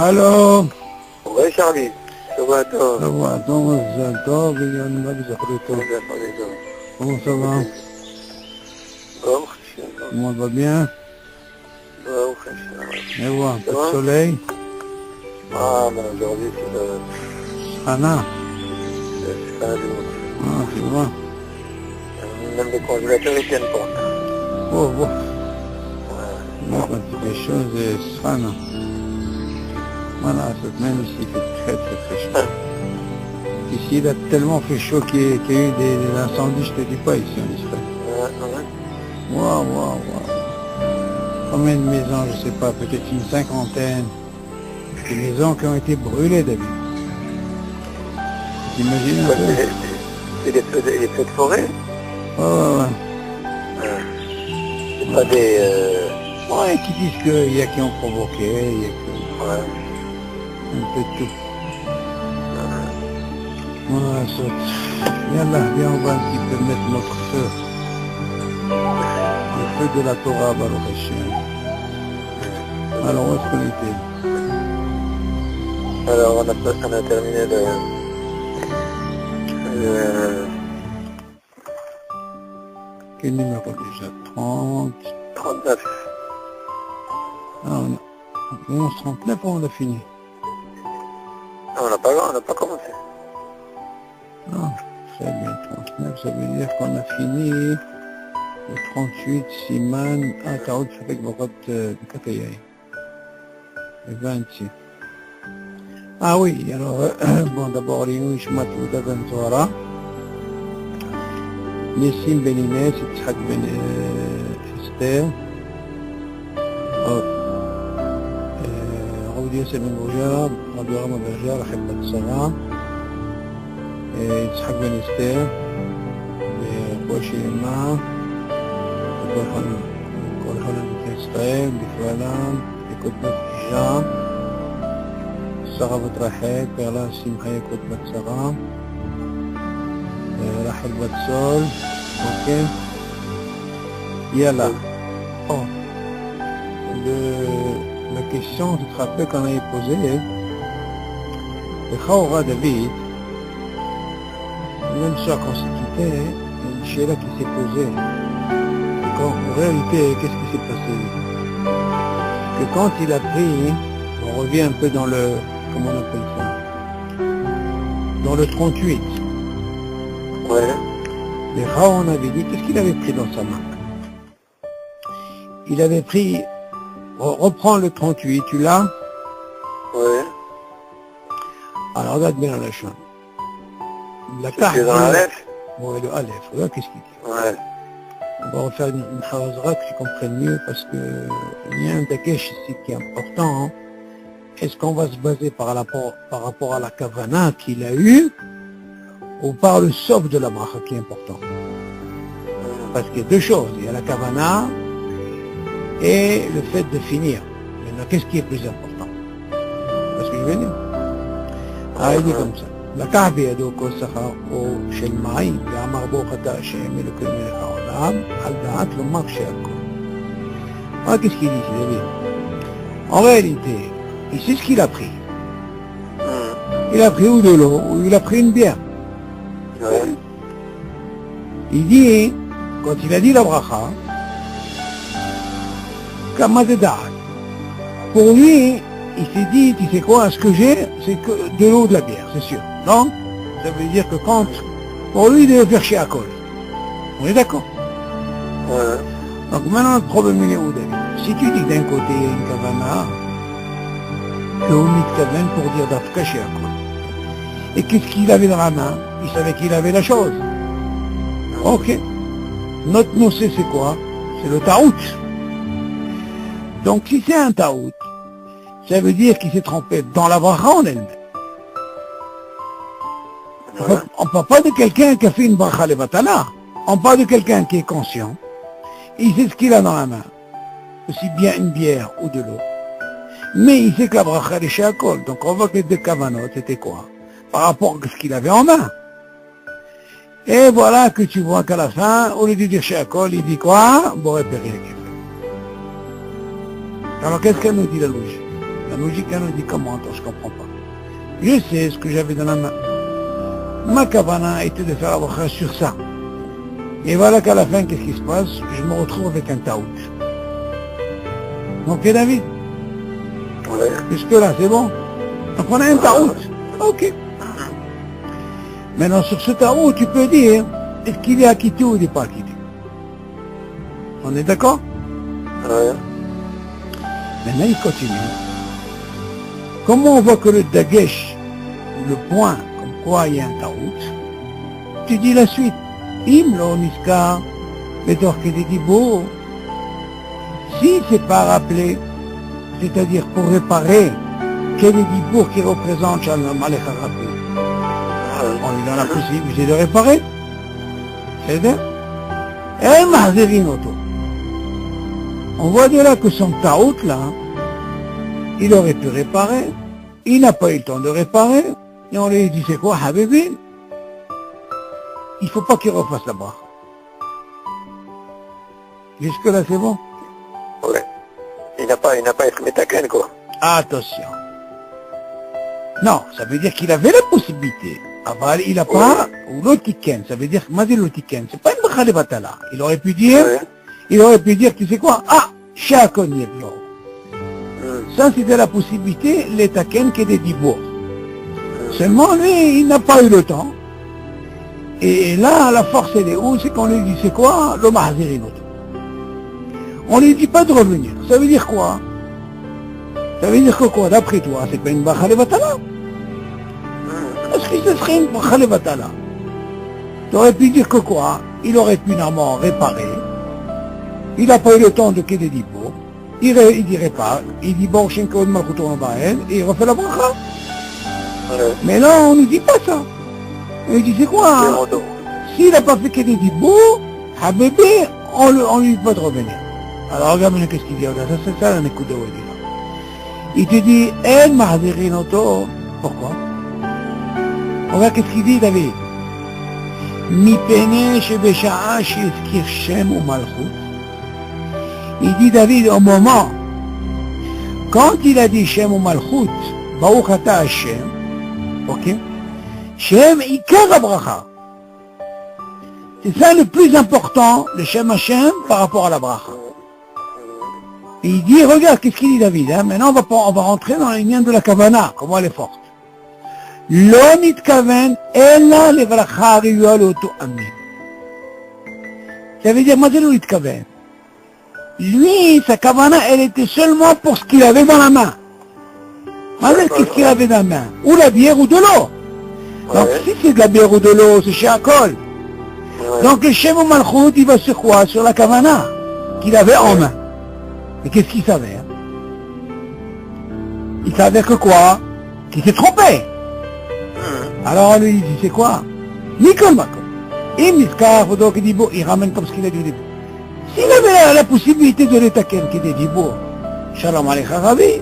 الو. وين شعبي؟ شباتو. شباتو مزالتو بيان ما بزخرتو. Comment ça va? Comment va bien? Et voilà, un peu de soleil. Ah, mais aujourd'hui c'est le... Sana. C'est pas du monde. Ah, tu vois. Même les congélateurs ils tiennent pas. Oh, bon. Là, quand tu fais choses, c'est Sana. Voilà, cette même ici, il fait très très très chaud. Ici, il a tellement fait chaud qu'il y a eu des incendies, je te dis pas, ici en Israël. Waouh, waouh, waouh. Combien de maisons, je sais pas, peut-être une cinquantaine. Des maisons qui ont été brûlées, David. T'imagines un peu? C'est des feux de forêt? Ouais. C'est pas des... Ouais, qui disent qu'il y a qui ont provoqué, il y a que... Ouais. Un peu de tout. Voilà, Yallah, viens, on va un petit peu mettre notre feu. Le feu de la Torah, Baruch Hashem. Alors, où est-ce qu'on était? Alors, on a terminé Quel numéro déjà? 30... 39. Ah, on a 39, on a fini. Non, on n'a pas commencé. Ah, très bien, 39, ça veut dire qu'on a fini le 38, Siman, Taoud, Shafek Barat de Kakayaï. Le 26. Ah oui, alors, bon, d'abord, Léo, Ishmat, Ouda Ben Zohara, Nessim Ben Inès, Yitzhak Ben Esther, Raoudi Yosef Ben Boujar, Rabbi Rama Berger, Rachel Bat Sarah, יצחק בן אסתר, ורפואה שלמה, וכל חלק ישראל, בכללם, יקות בת אישה, שרה בת רחל, פרלה שמחה יקות בת שרה, רחל בת סול, אוקיי? יאללה. La question, tu te rappelles qu'on avait posé, le Chaora David, même ça, quand c'est quitté, il y a une chéla qui s'est posée. Et quand, en réalité, qu'est-ce qui s'est passé? Que quand il a pris, on revient un peu dans le, comment on appelle ça? Dans le 38. Ouais. Les Raon avait dit, qu'est-ce qu'il avait pris dans sa main? Il avait pris, reprends le 38, tu l'as? Ouais. Alors regarde bien la chambre. La carte. C'est dans l'Aleph? Oui, le Aleph. Regarde qu'est-ce qu'il dit. Ouais. On va refaire une chawazra que tu comprennes mieux parce que il y a un dakesh ici qui est important. Hein. Est-ce qu'on va se baser par rapport à la kavana qu'il a eue ou par le sof de la bracha qui est important? Parce qu'il y a deux choses. Il y a la kavana et le fait de finir. Maintenant, qu'est-ce qui est plus important? Parce que je veux dire. Ah, il dit comme ça. לקח בידו כוס שכרו של מים ואמר ברוך אתה השם אלוקים מלך העולם על דעת לומר שהכל. Ah, qu'est-ce qu'il dit, David? En réalité, il sait ce qu'il a pris. Il a pris ou de l'eau, ou il a pris une bière. Il dit, quand il a dit la bracha, kama de da'at. Pour lui, il s'est dit, tu sais quoi, ce que j'ai, c'est que de l'eau ou de la bière, c'est sûr. Donc, ça veut dire que quand, pour lui, il devait faire chez Akol. On est d'accord? Ouais. Donc maintenant, le problème, il est où, David? Si tu dis que d'un côté, il y a une kavana, que on mit kavan pour dire d'Afka chez Akol. Et qu'est-ce qu'il avait dans la main? Il savait qu'il avait la chose. Ok. Notre nocé, c'est quoi? C'est le taout. Donc, si c'est un taout, ça veut dire qu'il s'est trompé dans la bracha en elle-même. On ne parle pas de quelqu'un qui a fait une bracha levatala. On parle de quelqu'un qui est conscient. Il sait ce qu'il a dans la main. Aussi bien une bière ou de l'eau. Mais il sait que la bracha est chez Akol. Donc on voit que les deux kavanot, c'était quoi? Par rapport à ce qu'il avait en main. Et voilà que tu vois qu'à la fin, au lieu de dire chez Akol, il dit quoi? Bon, répérer. Alors qu'est-ce qu'elle nous dit la logique? logique, elle nous dit comment, toi, je comprends pas. Je sais ce que j'avais dans la main. Ma kavana était de faire la bracha sur ça. Et voilà qu'à la fin, qu'est-ce qui se passe? Je me retrouve avec un taout. Ok, David? Ouais. Jusque là, c'est bon? Donc on a un taout. Ok. Maintenant, sur ce taout, tu peux dire, est-ce qu'il est acquitté ou il n'est pas acquitté? On est d'accord? Ouais. Maintenant, il continue. Comment on voit que le dagesh, le point, comme quoi il y a un taout, tu dis la suite. Im lo niska, betor kededibo. Si c'est pas rappelé, c'est-à-dire pour réparer, kededibo qui représente Shalom Alecha Rabbi, on lui donne la possibilité de réparer. C'est-à-dire, et mahzerin auto. On voit de là que son taout là, il aurait pu réparer, il n'a pas eu le temps de réparer, et on lui dit c'est quoi, Habibi? Il ne faut pas qu'il refasse la bracha. Jusque là c'est bon? Ouais. Il n'a pas été métaken, quoi. Attention. Non, ça veut dire qu'il avait la possibilité. Aval, il n'a pas, ou l'otiken, ça veut dire, ma dit l'otiken, c'est pas une bracha de batala. Il aurait pu dire, tu sais quoi, ah, shakon yevlo. Ça, c'était la possibilité, les taken qui est des dibours. Seulement, lui, il n'a pas eu le temps. Et là, la force, elle est où? C'est qu'on lui dit, c'est quoi? Le mahzirinoto. On lui dit pas de revenir. Ça veut dire quoi? Ça veut dire que quoi? D'après toi, c'est pas une bracha levatala? Est-ce que ce serait une bracha levatala? Tu aurais pu dire que quoi? Il aurait pu normalement réparer. Il n'a pas eu le temps de qu'il ait dit bon. Il dit répare. Il dit bon, Shenko de Malchouton Baen, et il refait la bracha. Mais là, on ne dit pas ça. Il dit c'est quoi? S'il n'a pas fait qu'il ait dit bon, Habibi, on lui dit pas de revenir. Alors regarde maintenant qu'est-ce qu'il dit. C'est ça la Nekuda Wadi. Il te dit, El Mahzirin Oto. Pourquoi? Regarde qu'est-ce qu'il dit, David. Mi pene shebesha'a shezkir Shem ou Malchut. Il dit, David, au moment, quand il a dit Shem ou Malchut, Baruch Ata Hashem, ok? Shem Ikar Abracha. C'est ça le plus important, le Shem Hashem, par rapport à la bracha. Et il dit, regarde, qu'est-ce qu'il dit David, hein? Maintenant on va rentrer dans les liens de la Kavana, comment elle est forte. Lo nitkaven, ella le bracha riyua l'auto amin. Ça veut dire, moi, c'est lo nitkaven. Lui, sa Kavana, elle était seulement pour ce qu'il avait dans la main. Qu'est-ce qu'il avait dans la main? Ou la bière ou de l'eau. Donc si c'est de la bière ou de l'eau, c'est chez Akol. Donc le Shem ou Malchut, il va sur quoi? Sur la Kavana qu'il avait en main. Et qu'est-ce qu'il savait? Hein? Il savait que quoi? Qu'il s'est trompé. Alors on lui dit, c'est quoi? Nikol Makom. Il ramène comme ce qu'il a dit au début. S'il avait la possibilité de l'étaken qui était dit bon, Shalom Alecha Rabbi,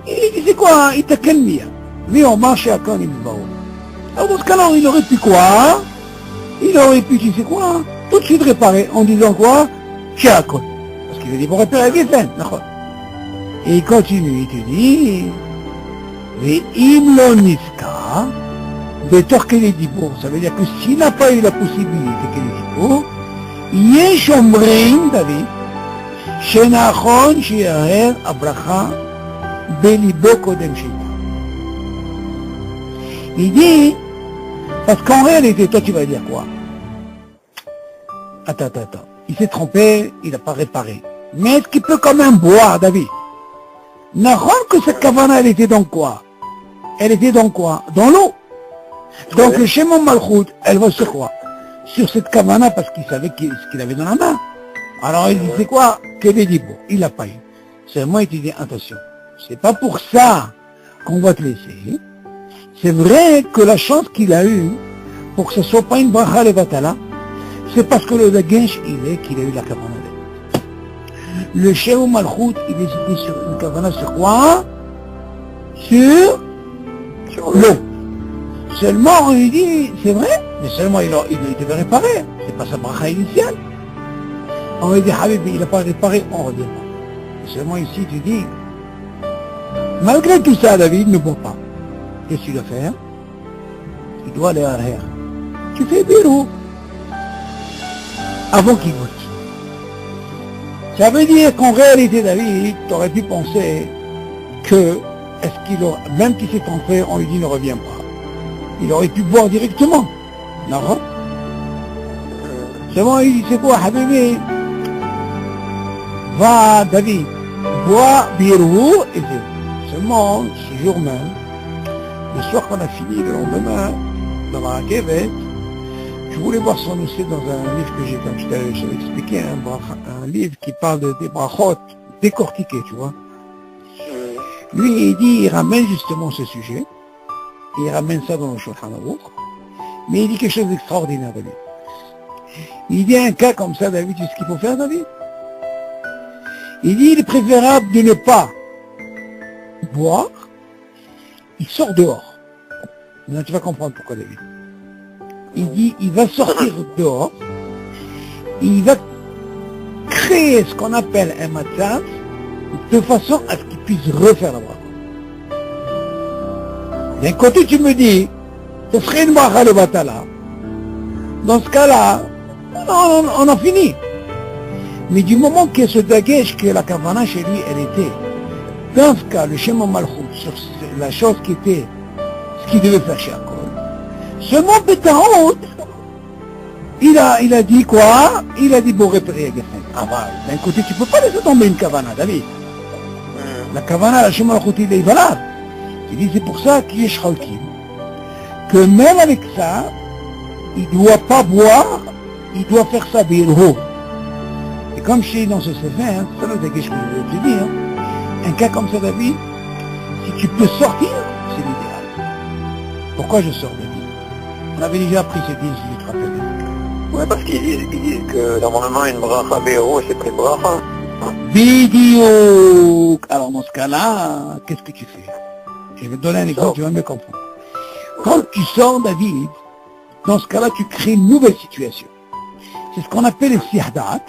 il dit c'est quoi? Il taken mia. Lui on marche à Kon Ibao. Alors dans ce cas-là, il aurait pu quoi? Il aurait pu, tu sais quoi? Tout de suite réparer en disant quoi? Chez Akon. Parce qu'il a dit pour réparer la Geffen. Et il continue, il te dit, mais Imlo Niska, de Torquele Dibour, ça veut dire que s'il n'a pas eu la possibilité qu'elle est Dibour, Yesh Omrim, David, Shenachon Shiaher Abracha Belibo Kodem Shita. Il dit, parce qu'en réalité, toi tu vas dire quoi? Attends. Il s'est trompé, il n'a pas réparé. Mais est-ce qu'il peut quand même boire, David? N'arrête que cette kavana, elle était dans quoi? Elle était dans quoi? Dans l'eau. Donc le Shemon Malchut, elle va sur quoi? Sur cette kavana parce qu'il savait ce qu'il avait dans la main. Alors il dit, c'est quoi? Quel est dit bon? Il n'a pas eu. Seulement il te dit, attention, c'est pas pour ça qu'on va te laisser. C'est vrai que la chance qu'il a eue, pour que ce ne soit pas une bracha levatala, c'est parce que le dagesh, qu'il a eu la kavana. Le Shem ou Malchut, il est sur une kavana sur quoi? Sur l'eau. Seulement, on lui dit, c'est vrai, mais seulement il devait réparer. C'est pas sa bracha initiale. On lui dit, Habib, il n'a pas réparé, on ne revient pas. Seulement ici, tu dis, Malgré tout ça, David ne boit pas. Qu'est-ce que tu dois faire? Tu dois aller arrière. Tu fais bureau avant qu'il goûte. Ça veut dire qu'en réalité, David, tu aurais pu penser que, même qu'il s'est trompé, on lui dit ne reviens pas. Il aurait pu boire directement. Non. Seulement, il dit, c'est quoi, Habibi? Va, David, bois, bureau, et c'est seulement, ce jour même, le soir qu'on a fini, le lendemain, dans la Rakevet, je voulais voir son dossier dans un livre que j'ai, comme je t'avais expliqué, un livre qui parle des brachot décortiqués, tu vois. Lui, il dit, il ramène justement ce sujet, il ramène ça dans le Shulchan Aruch, mais il dit quelque chose d'extraordinaire, David. Il dit un cas comme ça, David, tu sais ce qu'il faut faire, David? Il dit, il est préférable de ne pas boire, il sort dehors. Maintenant, tu vas comprendre pourquoi, David. Il dit, il va sortir dehors, il va créer ce qu'on appelle un matzav, de façon à ce qu'il puisse refaire la bracha. D'un côté, tu me dis, ce serait une bracha de batala. Dans ce cas-là, on a fini. Mais du moment qu'il y a ce dagesh que la kavana chez lui, elle était, dans ce cas, le Shema Malchut, sur la chose qui était, ce qu'il devait faire chez Akol, seulement Bétaout, il a dit quoi? Il a dit Boré Peri Ah bah, d'un côté, tu peux pas laisser tomber une kavana, David. La kavana, la Shema Malchut, il est valable. Il dit, c'est pour ça qu'il est Shralkim. Que même avec ça, il ne doit pas boire, il doit faire ça birho. Et comme je dis dans ce sefer, hein, c'est ça le dagesh que je voulais te dire, un cas comme ça, David, si tu peux sortir, c'est l'idéal. Pourquoi je sors, David? On avait déjà appris ces 10, je te rappelle. Oui, parce qu'ils disent que normalement une bracha béro, c'est pas une bracha. Vidéo. Alors dans ce cas-là, qu'est-ce que tu fais? Je vais te donner un exemple, tu vas mieux comprendre. Quand tu sors, David, dans ce cas-là, tu crées une nouvelle situation. C'est ce qu'on appelle les sihdat.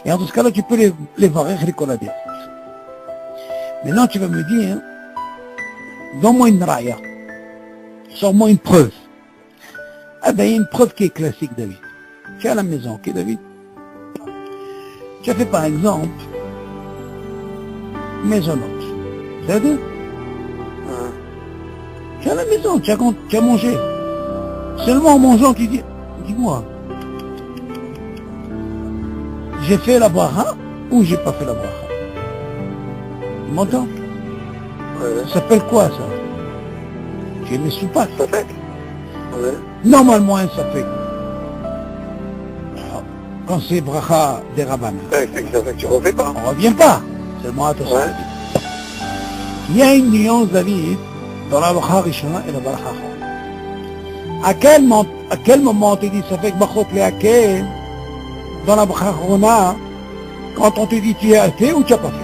Et dans ce cas-là, tu peux les varer, les collader. Maintenant, tu vas me dire, donne-moi une raya. Sors-moi une preuve. Ah ben, il y a une preuve qui est classique, David. Tu es à la maison, ok, David? Tu as fait, par exemple, maisonnote. C'est-à-dire? Tu es à la maison, tu as mangé. Seulement en mangeant, tu dis, dis-moi, j'ai fait la bracha ou j'ai pas fait la bracha? Tu m'entends? Ça s'appelle quoi ça? J'ai mes soupapes. Ça fait? Normalement, ça fait. Alors, quand c'est bracha des rabbins, Ça fait que tu refais pas. on revient pas. Seulement attention. Ouais. Il y a une nuance, David, dans la bracha rishona et la bracha achorona. À quel moment tu dis ça fait que bachot leakel dans la bracha achorona quand on te dit tu as fait ou tu n'as pas fait?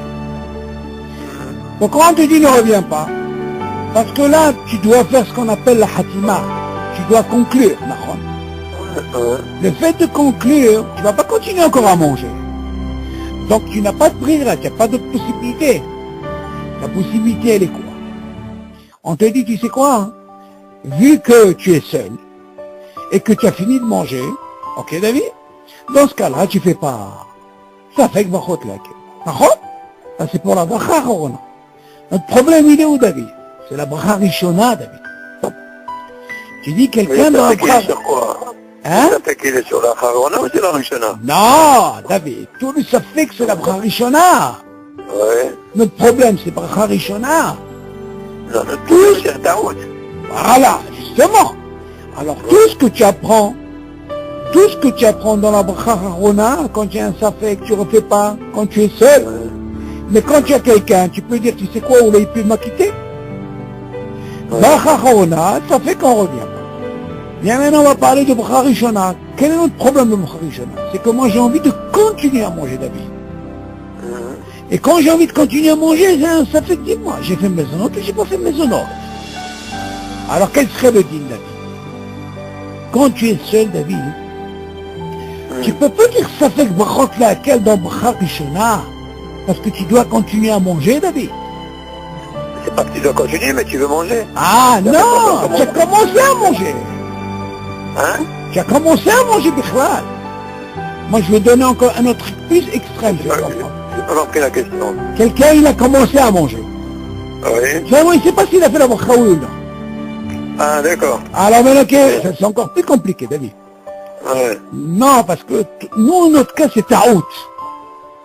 Donc quand on te dit ne reviens pas, parce que là tu dois faire ce qu'on appelle la hatima, tu dois conclure. Le fait de conclure, tu ne vas pas continuer encore à manger. Donc tu n'as pas de prise là, tu n'as pas d'autre possibilité. La possibilité elle est quoi? On te dit, tu sais quoi, hein? Vu que tu es seul et que tu as fini de manger, ok David, dans ce cas-là, tu fais pas. Ça fait que bachot là. Ça c'est pour la bracha achorona. Notre problème il est où, David? C'est la bracha rishona, David. Tu dis quelqu'un dans la bracha. sur quoi? Hein? Ça fait qu'il est sur la charona ou c'est la rishona? Non, David, tout le ça fait que c'est la bracha rishona. Ouais. Notre problème c'est bracha rishona. Non, le tout, c'est un taout. Voilà, justement. Alors tout ce que tu apprends dans la bracha achorona, quand tu as un safek, tu ne refais pas, quand tu es seul. Mais quand tu as quelqu'un, tu peux dire, tu sais quoi, il peut m'acquitter. Bracha achorona, ça fait qu'on revient pas. Bien maintenant, on va parler de bracha rishona. Quel est notre problème de bracha rishona? C'est que moi j'ai envie de continuer à manger, David. Et quand j'ai envie de continuer à manger, ça fait 10 mois. J'ai fait maisonnote et j'ai pas fait maisonnote. Alors quel serait le din, David? Quand tu es seul, David, tu peux pas dire ça fait que brachot laquelle dans bracha rishona, parce que tu dois continuer à manger, David. Ah, tu dois continuer, mais tu veux manger. Ah non, tu as commencé à manger. Hein? Tu as commencé à manger, Bichlal. Moi, je vais donner encore un autre truc plus extrême. J'ai pas compris la question. Quelqu'un, il a commencé à manger. Oui. Seulement, il ne sait pas s'il a fait la bracha ou non. Ah, d'accord. Alors maintenant, c'est encore plus compliqué, David. Ouais. Non, parce que nous, notre cas, c'est Taout.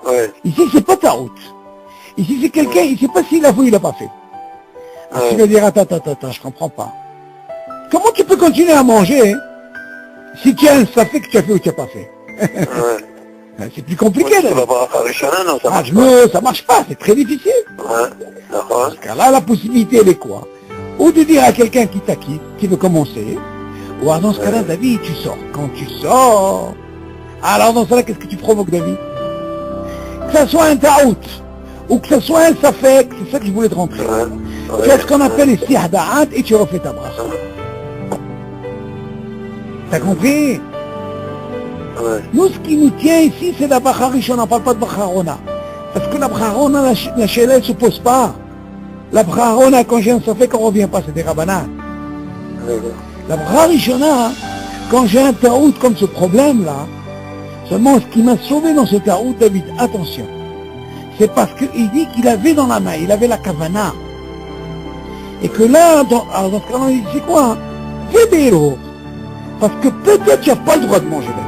Ouais. Ici, c'est pas Taout. Ici, c'est quelqu'un, il ne sait pas s'il a fait ou il n'a pas fait. Alors, tu Ouais. vas dire, attends, je comprends pas. Comment tu peux continuer à manger si tu as un safé que tu as fait ou tu n'as pas fait? Ouais. C'est plus compliqué, Ça David. va pas faire Rishana, non, ça Ah, marche pas. non, ça marche pas, c'est très difficile. Ouais. D'accord. Parce que là, la possibilité, elle est quoi? Ou de dire à quelqu'un qui t'acquitte, qui veut commencer, ou alors dans ce cas-là, David, tu sors. Quand tu sors, alors dans ce cas-là, qu'est-ce que tu provoques, David? Que ça soit un taout, ou que ça soit un safek, c'est ça que je voulais te rentrer. Ouais. Tu as ce qu'on appelle les sihda'at et tu refais ta brasse. T'as compris? Ouais. Nous, ce qui nous tient ici, c'est la bracha rishona, on ne parle pas de bracha rona. Parce que la bracha rona, la chéla, elle ne se pose pas. La bracha rona, quand j'ai un safek, on ne revient pas, c'est des rabanans. D'accord. La bracha rishona, quand j'ai un taout comme ce problème-là, seulement ce qui m'a sauvé dans ce taout, David, attention, c'est parce qu'il dit qu'il avait dans la main, il avait la kavana. Et que là, alors dans ce cas-là, il dit, c'est quoi? Fais des héros. Parce que peut-être tu n'as pas le droit de manger, David.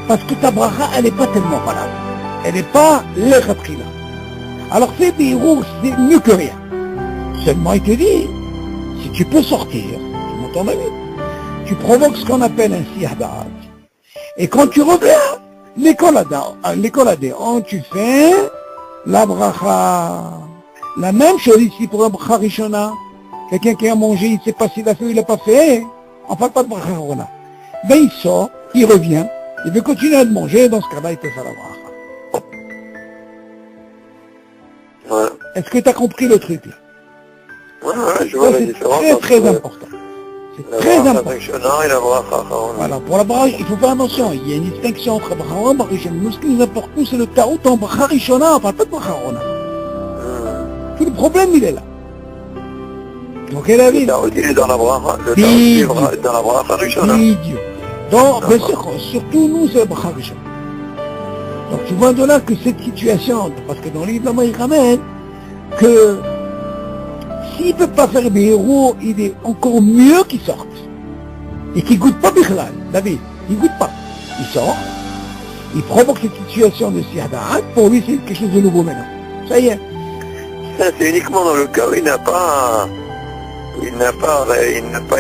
Parce que ta bracha, elle n'est pas tellement valable. Elle n'est pas l'echatchila. Alors fais des héros, c'est mieux que rien. Seulement, il te dit, si tu peux sortir, tu m'entends, David, tu provoques ce qu'on appelle un sihda'at. Et quand tu reviens, l'école adhérent, tu fais la bracha. La même chose ici pour la bracha rishona. Quelqu'un qui a mangé, il ne sait pas s'il a fait ou il n'a pas fait. On ne parle pas de bracha rona. Ben il sort, il revient, il veut continuer à manger, dans ce cas-là, il peut faire la bracha. Ouais. Est-ce que tu as compris le truc là? Ouais, je vois Ça, la c'est différence. très très entre important. C'est la très bracha important. Rishona et la bracha Acharona. Voilà, pour la bracha, il faut faire attention. Il y a une distinction entre bracha rona et bracha rishona. Nous, ce qui nous importe, nous, c'est le taout en bracha rishona, on ne parle pas de bracha rona. Tout le problème, il est là. Donc, elle a Le vu. taout, il est dans la bracha. Le taout, Bidi. il est dans la bracha Rishona. Idiot. Donc, bien D'accord. sûr, surtout nous, c'est le bracha rishona. Donc, tu vois de là que cette situation, parce que dans l'île, il ramène que s'il ne peut pas faire des héros, il est encore mieux qu'il sorte. Et qu'il ne goûte pas Bichlal, David. Il ne goûte pas. Il sort, il provoque cette situation de sihda'at, pour lui, c'est quelque chose de nouveau maintenant. Ça y est. Ça, c'est uniquement dans le cas où il n'a pas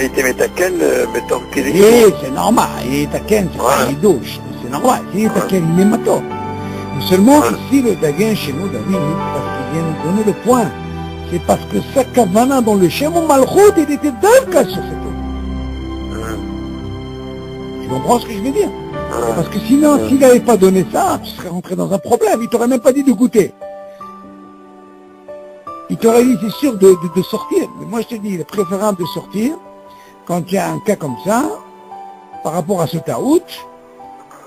été métaken, mettons qu'il Et est. c'est normal, il est taquin, c'est pas Ouais. une douche, c'est normal, il est taquin, il est mato. Mais seulement Ouais. ici, le taquin chez nous, David, parce qu'il vient nous donner le point, c'est parce que sa kavana dans le Shem ou Malchut, il était d'Alka sur cette eau. Tu comprends ce que je veux dire? Parce que sinon, s'il n'avait pas donné ça, tu serais rentré dans un problème, il t'aurait même pas dit de goûter. Il t'aurait dit, c'est sûr, de sortir. Mais moi, je te dis, il est préférable de sortir quand il y a un cas comme ça, par rapport à ce taout.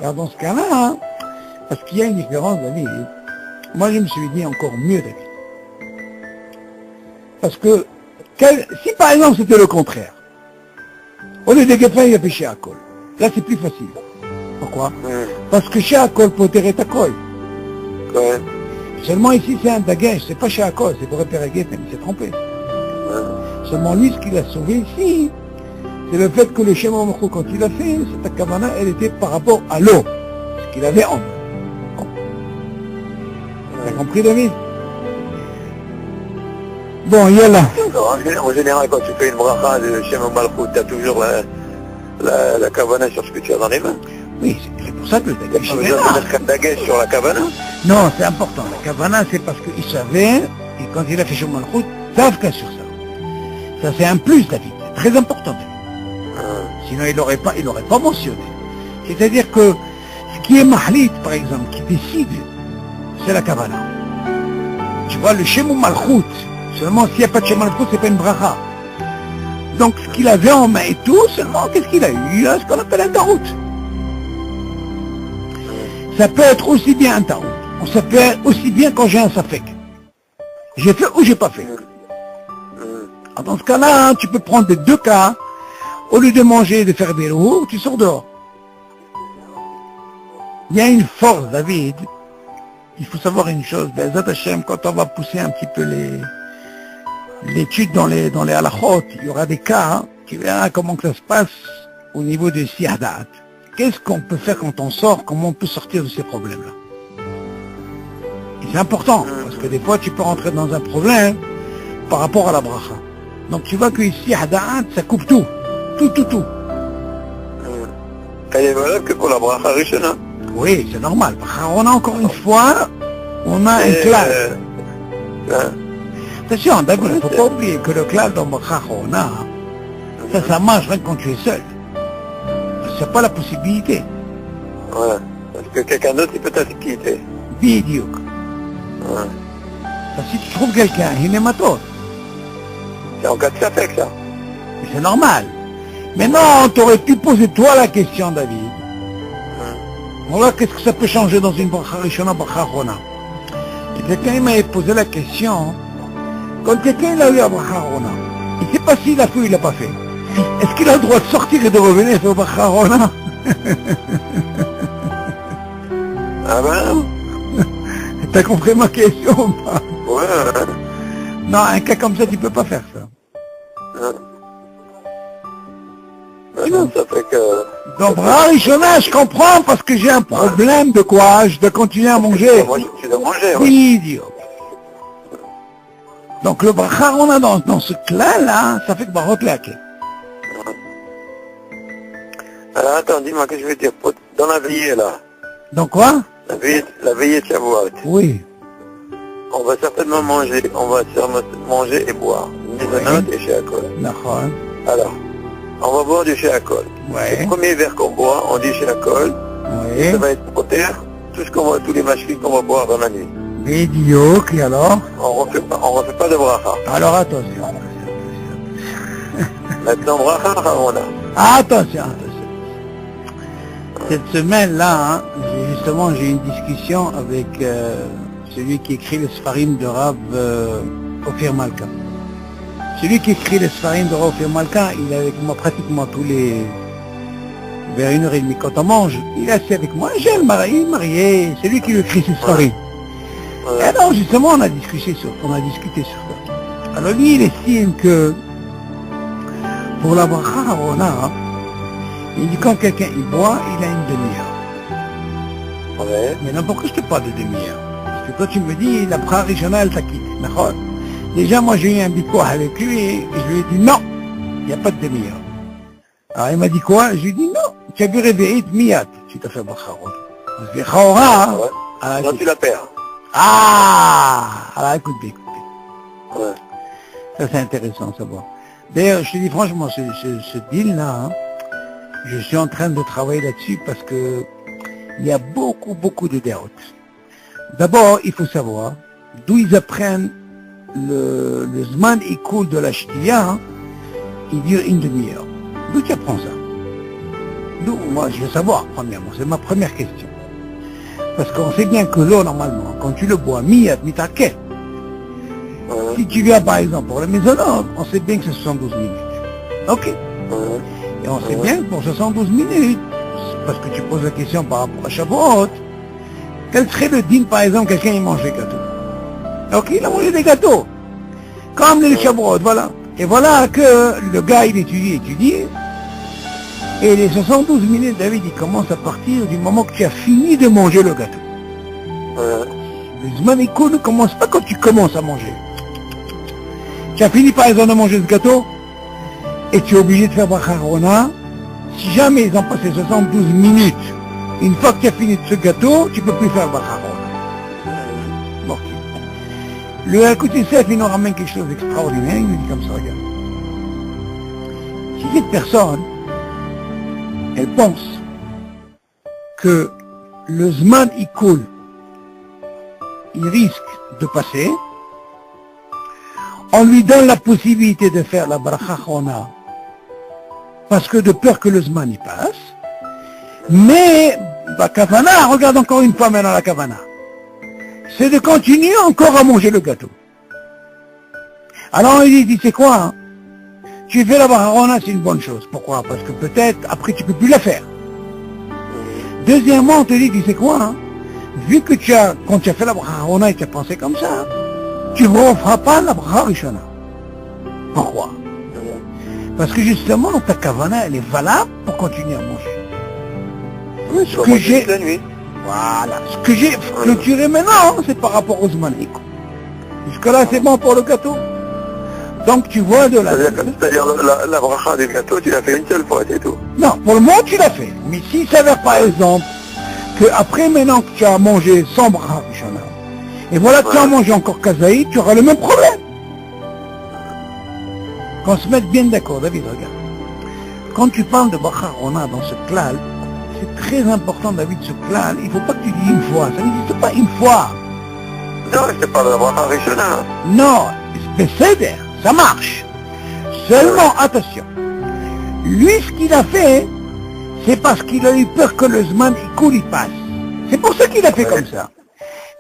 Alors, dans ce cas-là, hein, parce qu'il y a une différence, David. Moi, je me suis dit encore mieux, David. Parce que, si par exemple c'était le contraire, au lieu de Geffen, il a fait chez Akol. Là, c'est plus facile. Pourquoi? Parce que chez Akol, poter est Akol. Ouais. Seulement ici, c'est un dagage, c'est pas chez Akol, c'est pour repérer Geffen, il s'est trompé. Seulement lui, ce qu'il a sauvé ici, c'est le fait que le schéma Mokho, quand il a fait, cette kavana, elle était par rapport à l'eau, ce qu'il avait en main. T'as compris, David? Bon, il y a là. En général, quand tu fais une bracha de Shem Malchut, tu as toujours la kavana sur ce que tu as dans les mains. Oui, c'est pour ça que le Tu dagage, as il est besoin de là. mettre un daguet sur la kavana. Non, c'est important. La kavana, c'est parce qu'il savait, et quand il a fait Shom Malchut, Davka sur ça. Ça, c'est un plus, David. C'est très important, David. Sinon, il n'aurait pas mentionné. C'est-à-dire que ce qui est Mahlit, par exemple, qui décide, c'est la kavana. Tu vois, le Shem Malchut, seulement s'il n'y a pas de Shem Malchut, c'est pas une bracha. Donc, ce qu'il avait en main et tout, seulement, qu'est-ce qu'il a eu? Il a ce qu'on appelle un taout. Ça peut être aussi bien un taout. Ça peut être aussi bien quand j'ai un safek. J'ai fait ou j'ai pas fait. Dans ce cas-là, tu peux prendre les deux cas. Au lieu de manger et de faire des roues, tu sors dehors. Il y a une force, David. Il faut savoir une chose, Be'ezat Hashem, quand on va pousser un petit peu l'étude dans les halachot, il y aura des cas, tu verras comment que ça se passe au niveau de Sihadat. Qu'est-ce qu'on peut faire quand on sort, comment on peut sortir de ces problèmes-là. Et c'est important, parce que des fois tu peux rentrer dans un problème par rapport à la bracha. Donc tu vois que ici, Sihadat, ça coupe tout. Tout. Elle est valable que pour la bracha rishona. Oui, c'est normal. On a encore une fois, on a un clash. Attention, David, il ne faut pas oublier que le clash dans bracha on a, ça marche même quand tu es seul. C'est pas la possibilité. Ouais, parce que quelqu'un d'autre, il peut t'acquitter. Bidiouk. Ouais. Si tu trouves quelqu'un, il est matos. C'est en cas de safek, ça. C'est normal. Maintenant, tu aurais pu poser toi la question, David. Voilà, qu'est-ce que ça peut changer dans une bracha rishona, bracha achona. Et quelqu'un m'avait posé la question, quand quelqu'un a eu la bracha achona, il ne sait pas s'il l'a fait ou il l'a pas fait. Est-ce qu'il a le droit de sortir et de revenir sur bracha achona? Ah ben? T'as compris ma question ou pas? Ouais. Non, un cas comme ça, tu peux pas faire ça. Non, ça fait que... Donc, bracha rishona, je comprends parce que j'ai un problème de quoi? Je dois continuer à manger. Tu dois manger, ouais. Idiot. Donc le bracha on a dans ce clan-là, ça fait que barot leake. Alors attends, dis-moi que je vais dire, dans la veillée là, Donc quoi? la veillée de Shavuot, Oui. on va certainement manger, manger et boire, Mizanot et Sheakol. D'accord. Alors, on va boire du Sheakol. Ouais. Le premier verre qu'on boit, on dit Sheakol, Oui. ça va être poter, tous les machines qu'on va boire dans la nuit. Idiot, et alors? On refait pas de bracha. Alors attention. Maintenant, bracha, on a. Attention. Cette semaine-là, j'ai eu une discussion avec celui qui écrit le Sfarim de Rav Ophir Malka. Celui qui écrit le Sfarim de Rav Ophir Malka, il est avec moi pratiquement tous les... vers 1h30 quand on mange, il est assis avec moi, j'ai le marié, c'est lui qui écrit ce Sfarim. Et alors justement on a discuté sur ça. Alors lui il estime que pour la bracha harona, il dit quand quelqu'un il boit, il a une demi-heure. Ouais. Mais non, pourquoi je te parle de demi-heure? Parce que toi tu me dis la bracha rishona elle t'a quitté. D'accord? Déjà moi j'ai eu un bikoh avec lui et je lui ai dit non, il n'y a pas de demi-heure. Alors il m'a dit quoi? Je lui ai dit non, tu as bu réveillé miyat, tu t'as fait bracha harona. Parce que chahora, Non, tu la perds. alors écoute. Ouais. Ça c'est intéressant à savoir. D'ailleurs, je te dis franchement, ce deal-là, je suis en train de travailler là-dessus parce que il y a beaucoup de déroutes. D'abord, il faut savoir d'où ils apprennent le zman ikoul de la shtiya, il dure une demi-heure. D'où tu apprends ça? D'où? Moi, je veux savoir, premièrement, c'est ma première question. Parce qu'on sait bien que l'eau, normalement, quand tu le bois, miyat, mitaket, si tu viens par exemple pour la maison, on sait bien que c'est 72 minutes. Ok. Et on sait bien que pour 72 minutes, parce que tu poses la question par rapport à Shavuot, quel serait le din par exemple, quelqu'un il mange des gâteaux. Ok, il a mangé des gâteaux. Comme les Shavuot, voilà. Et voilà que le gars il étudie. Et les 72 minutes, David, il commence à partir du moment que tu as fini de manger le gâteau. Le Zman Ikoul ne commence pas quand tu commences à manger. Tu as fini par exemple de manger ce gâteau et tu es obligé de faire bracha harona. Si jamais ils ont passé 72 minutes, une fois que tu as fini de ce gâteau, tu ne peux plus faire bracha harona. Bon. Le Al-Qudsi, il nous ramène quelque chose d'extraordinaire, il nous dit comme ça, regarde. Si cette personne, elle pense que le Zman Ikoul, il risque de passer, on lui donne la possibilité de faire la bracha chona parce que de peur que le Zman y passe, mais la kavana, regarde encore une fois maintenant la kavana, c'est de continuer encore à manger le gâteau. Alors il dit, c'est quoi? tu fais la Brachona, c'est une bonne chose. Pourquoi? Parce que peut-être, après, tu peux plus la faire. Deuxièmement, on te dit, tu sais quoi, hein? Vu que quand tu as fait la Brachona et tu as pensé comme ça, tu ne referas pas la Bracha Rishona. Pourquoi? Parce que justement, ta kavana, elle est valable pour continuer à manger. Oui, Ce que j'ai... la nuit. Voilà. Ce que j'ai clôturé maintenant, c'est par rapport aux Zmaniko. Jusque-là, c'est bon pour le gâteau. Donc, tu vois de la... C'est-à-dire, la bracha du gâteau, tu l'as fait une seule fois, c'est tout. Non, pour le moment, tu l'as fait. Mais s'il s'avère, par exemple, que après, maintenant que tu as mangé sans bracha Rishona, et voilà que tu as mangé encore kazaï, tu auras le même problème. Qu'on se mette bien d'accord, David, regarde. Quand tu parles de bracha Rona dans ce klal, c'est très important, David, ce klal. Il ne faut pas que tu dises une fois. Ça n'existe pas une fois. Non, c'est pas la bracha Rishona. Non, c'est ça marche. Seulement, attention. Lui, ce qu'il a fait, c'est parce qu'il a eu peur que le Zman il passe. C'est pour ça qu'il a fait comme ça.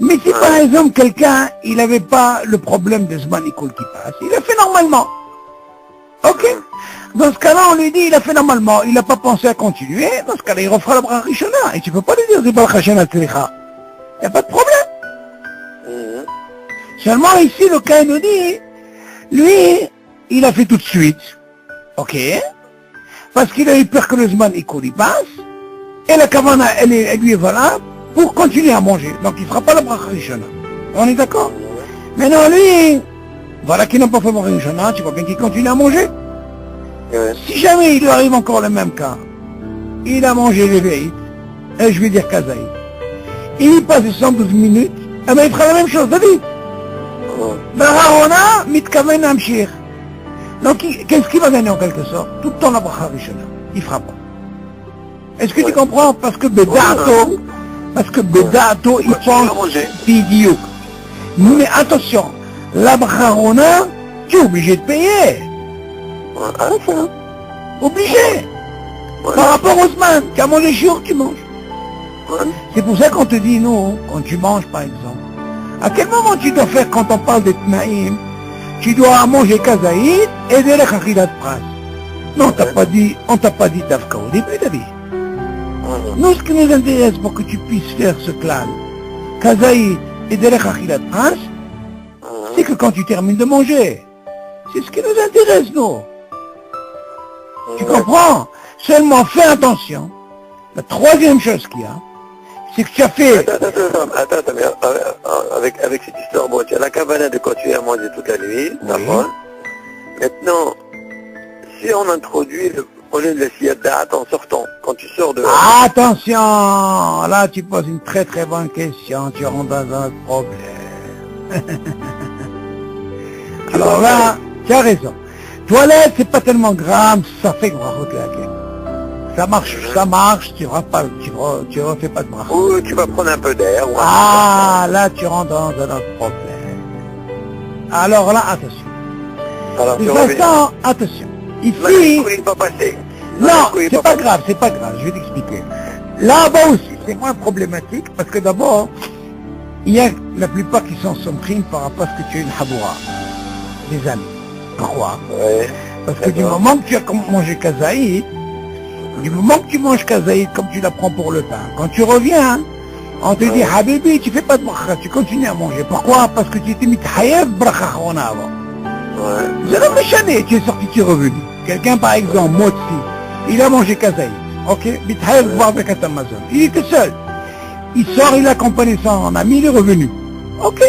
Mais si par exemple quelqu'un, il n'avait pas le problème de Zman qui passe, il a fait normalement. Ok? Dans ce cas-là, on lui dit, il a fait normalement, il n'a pas pensé à continuer, dans ce cas-là, il refera la bracha Rishona. Et tu ne peux pas lui dire, c'est bracha Rishona Tzricha. Il n'y a pas de problème. Seulement ici, le cas nous dit, lui, il a fait tout de suite. Ok? Parce qu'il a eu peur que le Zman il passe, et la kavana, elle lui est valable pour continuer à manger. Donc il ne fera pas la bracha Rishona. On est d'accord? Maintenant, lui, voilà qu'il n'a pas fait la bracha Rishona, tu vois bien qu'il continue à manger. Si jamais il lui arrive encore le même cas, il a mangé les veilles, et je vais dire kazaï, il passe 112 minutes, eh ben il fera la même chose, David. Brahona, mitkaven amshir. Donc, qu'est-ce qu'il va gagner en quelque sorte? Tout le temps la bracha Rishona. Il fera pas. Est-ce que tu comprends? Parce que Bedato, il pense idiot. Mais attention, la bracha Rona, tu es obligé de payer. À la fin. Obligé. Par rapport au Zman, tu as mangé jour, tu manges. C'est pour ça qu'on te dit, non, quand tu manges par exemple, à quel moment tu dois faire quand on parle de Tnaïm? Tu dois manger kazaïd et de la khachilat pras. Non, on t'a pas dit Dafka au début, David. Nous, ce qui nous intéresse pour que tu puisses faire ce clan, kazaïd et de la khachilat pras, c'est que quand tu termines de manger, c'est ce qui nous intéresse, nous. Tu comprends? Seulement fais attention. La troisième chose qu'il y a, c'est que tu as fait... Attends, mais avec cette histoire, bon, tu as la kavana de continuer à manger toute la nuit, d'accord? Maintenant, si on introduit le projet de la siyata en sortant, quand tu sors de... Attention! Là, tu poses une très très bonne question, tu rentres dans un problème. Alors là, tu as raison. Toilette, c'est pas tellement grave, ça fait que ça marche, tu refais pas de bracha. Ou tu vas prendre un peu d'air. Ah, là, tu rentres dans un autre problème. Alors là, attention. Alors, De toute façon, attention. Ici... il va passer. Non, c'est pas grave, je vais t'expliquer. Là-bas aussi, c'est moins problématique, parce que d'abord, il y a la plupart qui sont sombrines par rapport à ce que tu as une haboura. Des amis. Pourquoi? Parce que du moment que tu as mangé kazaïd, du moment que tu manges kazaïd comme tu la prends pour le pain, quand tu reviens, on te dit, Habibi, tu fais pas de bracha, tu continues à manger. Pourquoi? Parce que tu étais mis hayab bracha chona avant. C'est le méchané, tu es sorti, tu es revenu. Quelqu'un, par exemple, Motsi, il a mangé kazaïd, ok? Il était seul. Il sort, il accompagne son ami, il est revenu. Ok?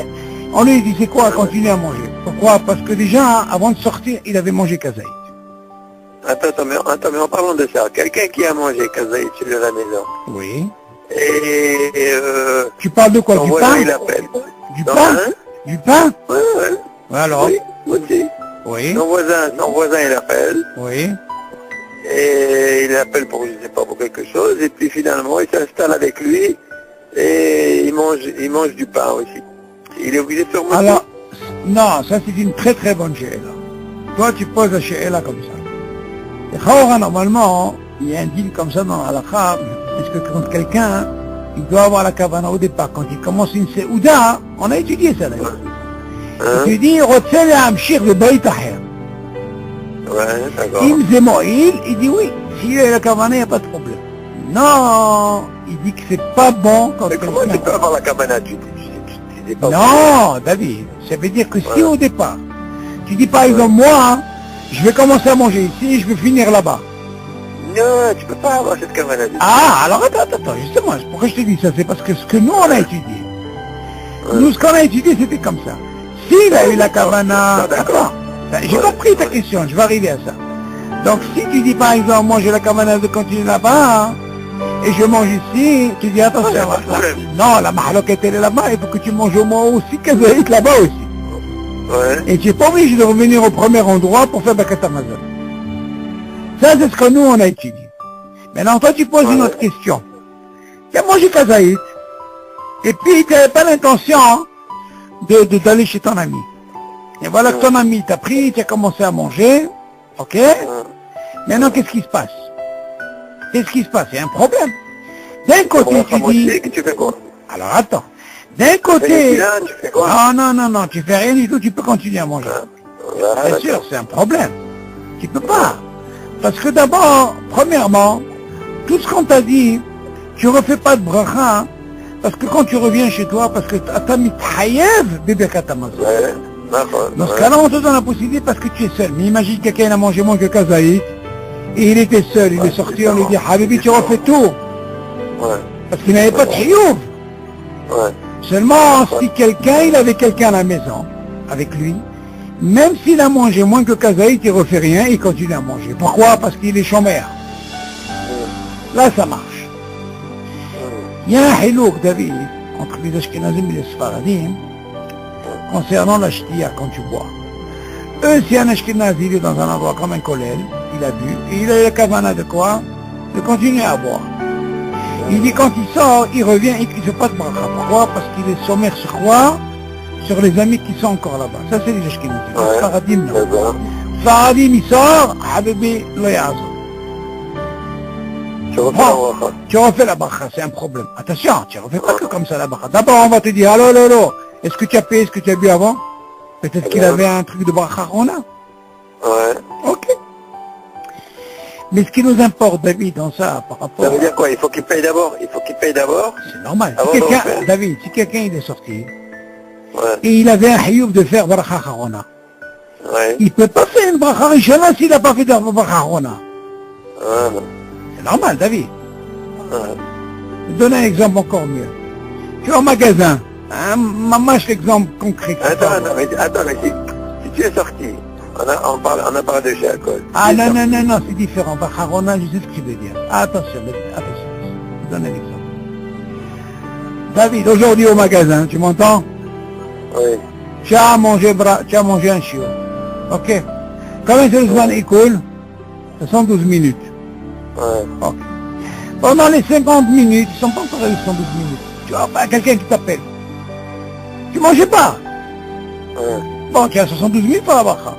On lui dit, c'est quoi, continuer à manger. Pourquoi? Parce que déjà, avant de sortir, il avait mangé kazaïd. Attends, mais en parlant de ça, quelqu'un qui a mangé kazaïd chez lui à la maison. Oui. Et tu parles de quoi? Du pain? Il appelle. Du pain? Du pain? Ouais. Alors? Oui, aussi. Oui. Son voisin, il appelle. Oui. Et il appelle pour, je sais pas, pour quelque chose. Et puis finalement, il s'installe avec lui. Et il mange du pain aussi. Il est obligé de faire manger. Alors, non, ça c'est une très très bonne she'ela. Toi, tu poses la she'ela comme ça. Et Khawara, normalement, il y a un deal comme ça dans l'halakha, parce que quand quelqu'un, il doit avoir la kavana au départ, quand il commence une seouda, on a étudié ça d'ailleurs. Tu dis, Rotsel amshir le bayt aher. Ouais, d'accord. Il me Moïl, il dit oui, s'il a la kavana, il n'y a pas de problème. Non, il dit que c'est pas bon quand Mais comment tu peux avoir la cabana? Tu dis pas. Non, David, ça veut dire que si Ouais. au départ, tu dis par exemple, moi, je vais commencer à manger ici, je vais finir là-bas. Non, tu peux pas avoir cette cabana. Ah, alors attends, justement, pourquoi je te dis ça? C'est parce que ce que nous, on a étudié. Ouais. Nous, ce qu'on a étudié, c'était comme ça. S'il a eu la kavana... Ah, d'accord. Attends, j'ai Ouais. compris ta question, je vais arriver à ça. Donc, si tu dis par exemple, moi, j'ai la kavana de continuer là-bas, hein, et je mange ici, tu dis attention, Ouais, pas de problème. non, la mahaloquette elle est là-bas, il faut que tu manges au moins aussi kazaït là-bas aussi. Ouais. Et tu n'es pas obligé de revenir au premier endroit pour faire Bakat Amazon. Ça, c'est ce que nous, on a étudié. Maintenant, toi, tu poses une autre question. Tu as mangé kazaït, et puis tu n'avais pas l'intention d'aller chez ton ami. Et voilà que ton ami t'a pris, tu as commencé à manger, ok? Maintenant, qu'est-ce qui se passe? Qu'est-ce qui se passe? Il y a un problème. D'un côté, tu dis... Tu fais quoi? Alors, attends. D'un côté... Tu fais quoi? Non, tu fais rien du tout, tu peux continuer à manger. Ah, Bien sûr, c'est un problème. Tu peux pas. Parce que d'abord, premièrement, tout ce qu'on t'a dit, tu refais pas de bracha, parce que quand tu reviens chez toi, parce que t'as mis taïev, bébé katamazon. Ouais, d'accord. Dans ce cas-là, on te donne la possibilité parce que tu es seul. Mais imagine quelqu'un a mangé moins que kazaït, et il était seul, il est sorti, on lui dit, Habibi, tu refais tout. Ouais, Parce qu'il n'avait pas de chiouf. ouais. Seulement, si quelqu'un, il avait quelqu'un à la maison, avec lui, même s'il a mangé moins que kazaït, il ne refait rien, il continue à manger. Pourquoi? Parce qu'il est chômeur. Là, ça marche. Il y a un hilouk, David, entre les Ashkenazim et les Sfaradim, concernant la ch'tia quand tu bois. Eux, si un Ashkenazi il est dans un endroit comme un kollel, il a bu, et il a la kavana de quoi? De continuer à boire. Il dit quand il sort, il revient et qu'il ne fait pas de bracha. Pourquoi? Parce qu'il est sommaire sur quoi? Sur les amis qui sont encore là-bas. Ça, c'est les Ashkenazim. Les Sfaradim, non. D'accord. Sfaradim, il sort, Habibi, lo yazo. Tu refais la bracha. Tu refais la bracha, c'est un problème. Attention, tu ne refais pas que comme ça la bracha. D'abord, on va te dire, allô, est-ce que tu as payé ce que tu as bu avant? Peut-être qu'il avait un truc de bracha rona. Ouais. Ok. Mais ce qui nous importe, David, dans ça, par rapport... Ça veut dire quoi? Il faut qu'il paye d'abord? Il faut qu'il paye d'abord? C'est normal. Avant Si de quelqu'un, refaire. David, si quelqu'un il est sorti, Ouais. et il avait un hayoub de faire bracha rona, Ouais. il ne peut pas faire une bracha rishona s'il n'a pas fait de bracha rona. Ah, C'est normal, David. ah. Je vais donner un exemple encore mieux. Tu es au magasin, hein, mamache l'exemple concret. Attends, mais si tu es sorti, on a parlé de chez alcool. Ah non, c'est différent. Bacharona, je sais ce que tu veux dire. Ah, attention, je donne un exemple. David, aujourd'hui au magasin, tu m'entends? Oui. Tu as mangé un chiot. Ok. Combien de temps il coule? 72 minutes. Ouais. Ok. Pendant les 50 minutes, ils ne sont pas encore les 72 minutes. Tu vois, quelqu'un qui t'appelle. Tu mangeais pas. Ouais. Bon, tu as 72 minutes pour la bracha.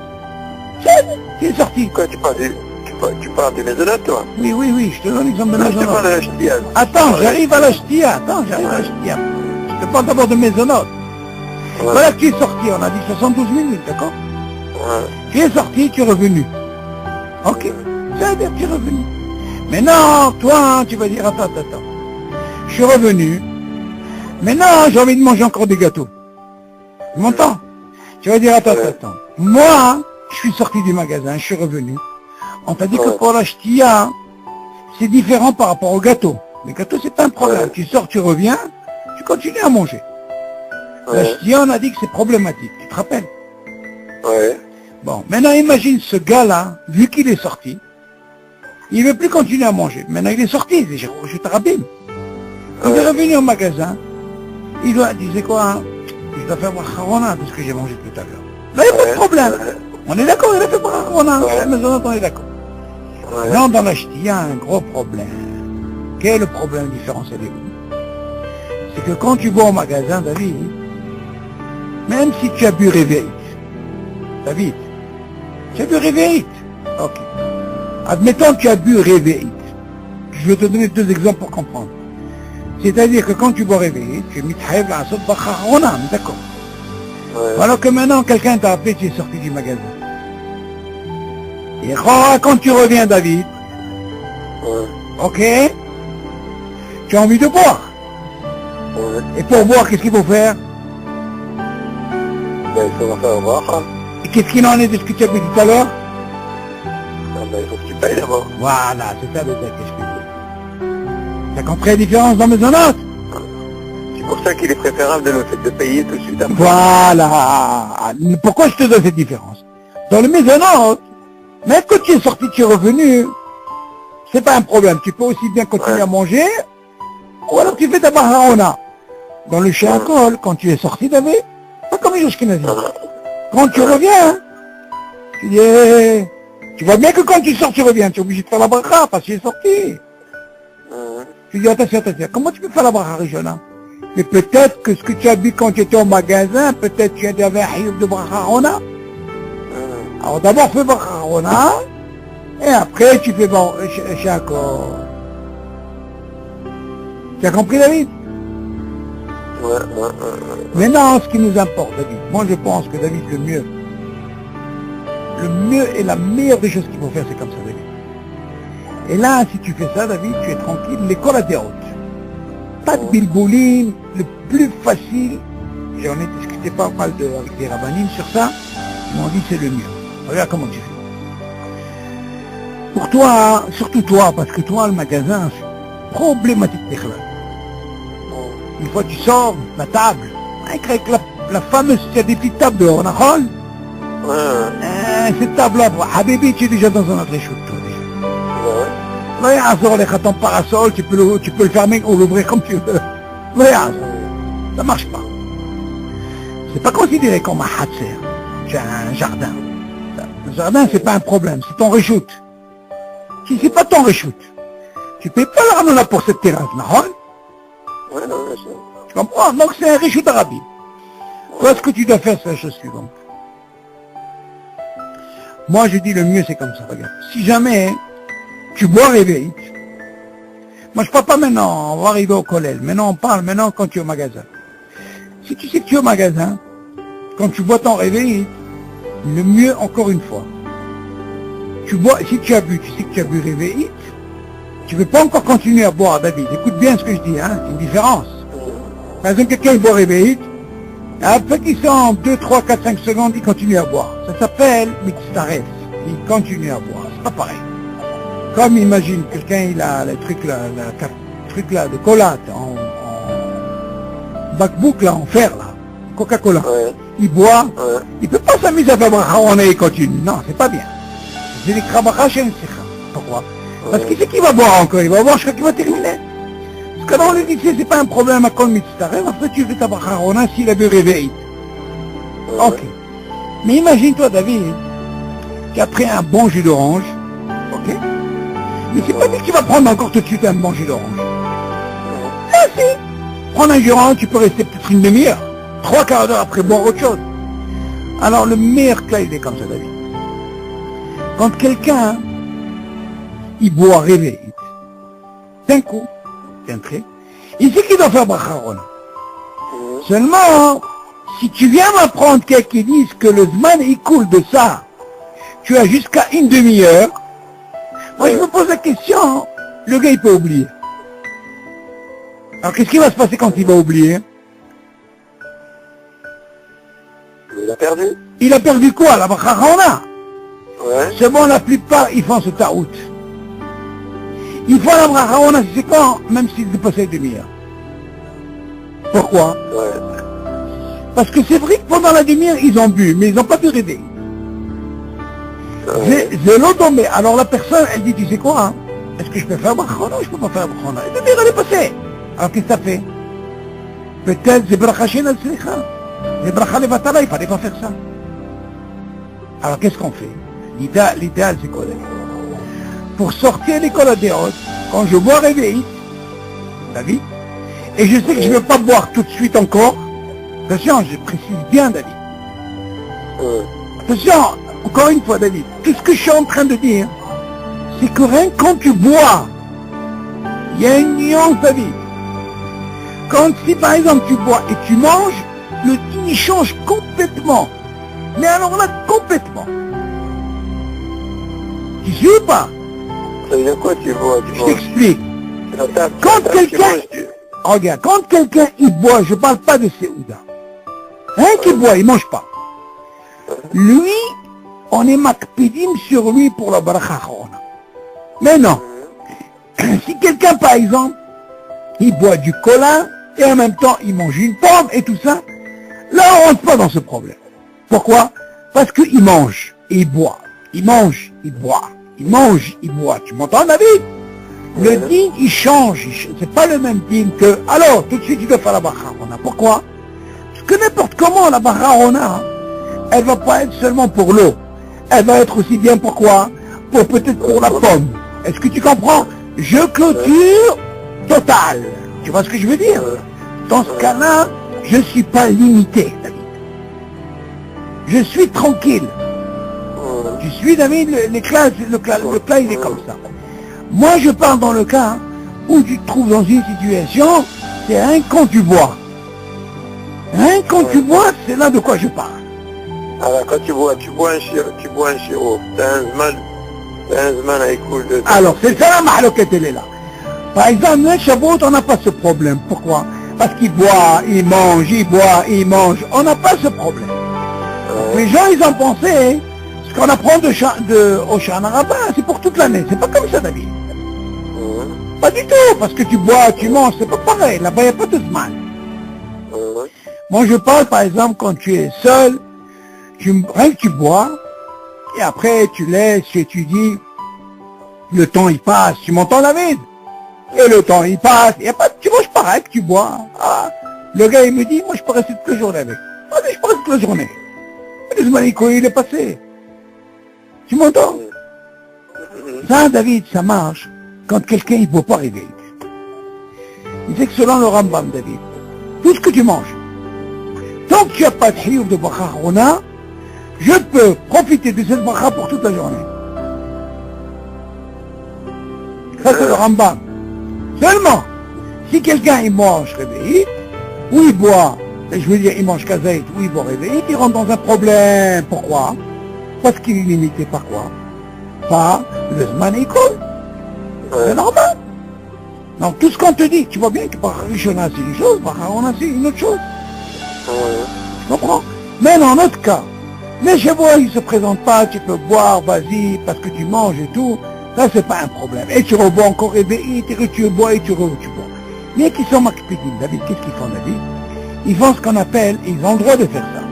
Tu es sorti. Quoi, tu parles du maisonnette, toi? Oui, je te donne l'exemple de Non, je te maisonnette. parle de la ch'tia. Attends, j'arrive à la ch'tia. Je te parle d'abord de maisonnette. Ouais. Voilà que tu es sorti, on a dit 72 minutes, d'accord? Ouais. Tu es sorti, tu es revenu. Ok, ça veut dire que tu es revenu. Maintenant, toi, tu vas dire, attends. Je suis revenu. Maintenant, j'ai envie de manger encore des gâteaux. Tu m'entends? Tu vas dire, attends. Moi, je suis sorti du magasin, je suis revenu. On t'a dit que pour la ch'tia, c'est différent par rapport au gâteau. Les gâteaux, c'est pas un problème. Ouais. Tu sors, tu reviens, tu continues à manger. La Ouais. ch'tia, on a dit que c'est problématique. Tu te rappelles? Ouais. Bon, maintenant imagine ce gars-là, vu qu'il est sorti, il ne veut plus continuer à manger. Maintenant il est sorti, je te rabime. Il est revenu au magasin, il disait quoi, hein? Je dois faire bracharona de ce que j'ai mangé tout à l'heure. Là, il n'y a pas de problème. On est d'accord, il a fait bracharona. Ouais. À la maison, on est d'accord. Ouais. Non, dans la ch'tia, il y a un gros problème. Quel est le problème différentiel? C'est que quand tu vas au magasin, David, même si tu as bu réveil, David, tu as bu réveil. Ok. Admettons que tu as bu réveil. Je vais te donner deux exemples pour comprendre. C'est-à-dire que quand tu bois réveil, tu es mis la sauce bacharona, d'accord. Ouais. Alors que maintenant, quelqu'un t'a appelé, tu es sorti du magasin. Et quand tu reviens, David, Ouais. ok, tu as envie de boire. Ouais. Et pour boire, qu'est-ce qu'il faut faire? Ben, il faut en faire voir. Hein. Et qu'est-ce qu'il en est de ce que tu as dit tout à l'heure? Ah, ben, il faut que tu payes d'abord. Voilà, c'est ça le texte que je dis. Tu as compris la différence dans mes notes? C'est pour ça qu'il est préférable le fait de payer tout de suite après. Voilà. Pourquoi je te donne cette différence? Dans le mésonote, même quand tu es sorti, tu es revenu, c'est pas un problème. Tu peux aussi bien continuer Ouais. à manger, ou alors tu fais ta barahona. Dans le chien alcool, quand tu es sorti, David, pas comme les Ashkenazis. Quand tu reviens, tu dis, tu vois bien que quand tu sors, tu reviens, tu es obligé de faire la bracha parce que tu es sorti. Tu dis, attention, comment tu peux faire la bracha Rishona? Mais peut-être que ce que tu as bu quand tu étais au magasin, peut-être tu avais un hiyub de bracha Rona. Alors d'abord fais bracha Rona, et après tu fais Shakor. Tu as compris, David? Ouais. Maintenant, ce qui nous importe, David, moi je pense que David, le mieux et la meilleure des choses qu'il faut faire, c'est comme ça, David. Et là, si tu fais ça, David, tu es tranquille, l'école a des routes. Pas de bilbouline, le plus facile, j'en ai discuté pas mal avec des rabbinim sur ça, ils m'ont dit c'est le mieux. Regarde comment tu fais. Pour toi, surtout toi, parce que toi, le magasin, c'est problématique d'Ikhlas. Une fois tu sors, la table, avec la fameuse, il y a des petites tables dehors, on a cette table-là, Habibi, tu es déjà dans un autre échoute, toi déjà. Là, il y a un sort, ton parasol, tu peux le fermer ou l'ouvrir comme tu veux. Là, il y a un sort. Ça marche pas. C'est pas considéré comme un hatser, c'est un jardin. Le jardin, c'est pas un problème, c'est ton reshoot. Si c'est pas ton reshoot, tu payes pas l'argent pour cette terrasse, non? Tu comprends? Donc c'est un reshoot arabe. Toi, ce que tu dois faire, c'est la chose suivante. Moi, je dis le mieux, c'est comme ça, regarde. Si jamais tu bois réveillé, moi je parle pas maintenant, on va arriver au collège, maintenant on parle maintenant quand tu es au magasin. Si tu sais que tu es au magasin, quand tu bois ton réveil, le mieux encore une fois, tu bois, si tu as bu, tu sais que tu as bu réveillé, tu ne peux pas encore continuer à boire, David. Écoute bien ce que je dis, hein, c'est une différence. Par exemple, quelqu'un il boit réveillé, après qu'il sent 2, 3, 4, 5 secondes, il continue à boire. Ça s'appelle mitzaref. Il continue à boire, c'est pas pareil. Comme imagine, quelqu'un il a le truc là, de cola en backbook là, en fer là, Coca-Cola. Il boit, il peut pas s'amuser à faire bracha et il continue. Non, c'est pas bien. C'est des krabacha chez Sikha. Pourquoi? Parce qu'il sait qu'il va boire encore, il va boire jusqu'à qu'il va terminer. Parce que dans le lycée, c'est pas un problème à cause mitzaref, après tu fais ta bracha s'il a bu réveil. Ok. Mais imagine-toi, David, qui a pris un bon jus d'orange, ok? Mais c'est pas dit que tu vas prendre encore tout de suite un bon jus d'orange. Ah si! Prendre un jus d'orange, tu peux rester peut-être une demi-heure, 3 quarts d'heure après boire autre chose. Alors le meilleur cas, il est comme ça, David. Quand quelqu'un, il boit réveillé, d'un coup, d'un trait, il sait qu'il doit faire bracha. Seulement, si tu viens m'apprendre quelqu'un qui dise que le zman il coule de ça, tu as jusqu'à une demi-heure, moi je me pose la question, le gars il peut oublier. Alors qu'est-ce qui va se passer quand il va oublier? Il a perdu. Il a perdu quoi? La bracha. C'est bon, la plupart ils font ce taout. Ils font la bracha, c'est quand? Même s'ils dépassent une demi-heure. Pourquoi? Parce que c'est vrai que pendant la demi-heure, ils ont bu, mais ils n'ont pas pu rêver. C'est l'eau tombée. Alors la personne, elle dit, tu sais quoi, hein? Est-ce que je peux faire bracha? Non, je ne peux pas faire bracha. La demi-heure, elle est passée. Alors qu'est-ce que ça fait? Peut-être c'est bracha chez notre slicha. C'est bracha levatala, il ne fallait pas faire ça. Alors qu'est-ce qu'on fait? L'idéal, c'est quoi? Pour sortir l'école à Déot, quand je bois réveillé, David, et je sais que je ne veux pas boire tout de suite encore, attention, je précise bien, David. Attention, encore une fois, David, tout ce que je suis en train de dire, c'est que rien que quand tu bois, il y a une nuance, David. Quand si par exemple tu bois et tu manges, le dîner change complètement. Mais alors là, complètement. Tu suis ou pas? Ça veut dire quoi tu bois, tu Je manges? t'explique. Quand Quand tu quelqu'un... manges, tu... Regarde, quand quelqu'un il boit, je parle pas de Séouda. Hein, qui boit, il mange pas. Lui, on est makpidim sur lui pour la bracha chorona. Mais non. Si quelqu'un, par exemple, il boit du cola et en même temps il mange une pomme et tout ça, là on rentre pas dans ce problème. Pourquoi? Parce qu'il mange et il boit. Il mange, il boit. Il mange, il boit. Tu m'entends, David? Le din, il change. C'est pas le même din que... Alors, tout de suite, tu dois faire la bacharona. Pourquoi? Parce que n'importe comment, la bacharona, elle va pas être seulement pour l'eau. Elle va être aussi bien pour quoi? Pour peut-être pour la pomme. Est-ce que tu comprends? Je clôture total. Tu vois ce que je veux dire? Dans ce cas-là, je suis pas limité, David. Je suis tranquille. Tu suis, David, le plat, il est comme ça. Moi, je parle dans le cas où tu te trouves dans une situation, c'est un quand tu bois. Hein, quand tu bois, c'est là de quoi je parle. Alors, quand tu bois un sirop, t'as un zman à écouler de... Alors, c'est ça la mahloquette, elle est là. Par exemple, le Shavuot, on n'a pas ce problème. Pourquoi? Parce qu'il boit, il mange, il boit, il mange. On n'a pas ce problème. Les gens, ils ont pensé, ce qu'on apprend au Shana Rabbin, c'est pour toute l'année. C'est pas comme ça, David. Pas du tout, parce que tu bois, tu manges, c'est pas pareil. Là-bas, il n'y a pas de mal. Moi, je parle, par exemple, quand tu es seul, rien que tu bois, et après, tu laisses, tu étudies, le temps, il passe. Tu m'entends, David? Et le temps, il passe. Y a pas, tu manges pareil que tu bois. Ah, le gars, il me dit, moi, je peux rester toute la journée avec. Ah, mais je peux rester toute la journée. Le Zmaniko, il est passé. Tu m'entends? Ça, David, ça marche quand quelqu'un il ne peut pas rêver. Il dit que selon le Rambam, David, tout ce que tu manges, tant que tu n'as pas de chiouf de bracha rona, je peux profiter de cette bracha pour toute la journée. Ça, c'est le Rambam. Seulement, si quelqu'un il mange réveillé, ou il boit, je veux dire, il mange kazaït, ou il boit réveillé, il rentre dans un problème. Pourquoi? Parce qu'il est limité par quoi? Par le Zmaniko. C'est normal. Donc tout ce qu'on te dit, tu vois bien que par Rishona c'est une chose, par Harona c'est une autre chose. Tu comprends? Mais dans notre cas, les chevaux ils se présentent pas, tu peux boire, vas-y, parce que tu manges et tout, ça c'est pas un problème. Et tu rebois encore réveillé, tu bois et tu bois. Mais qui sont makpidim, David, qu'est-ce qu'ils font, David? Ils font ce qu'on appelle, ils ont le droit de faire ça,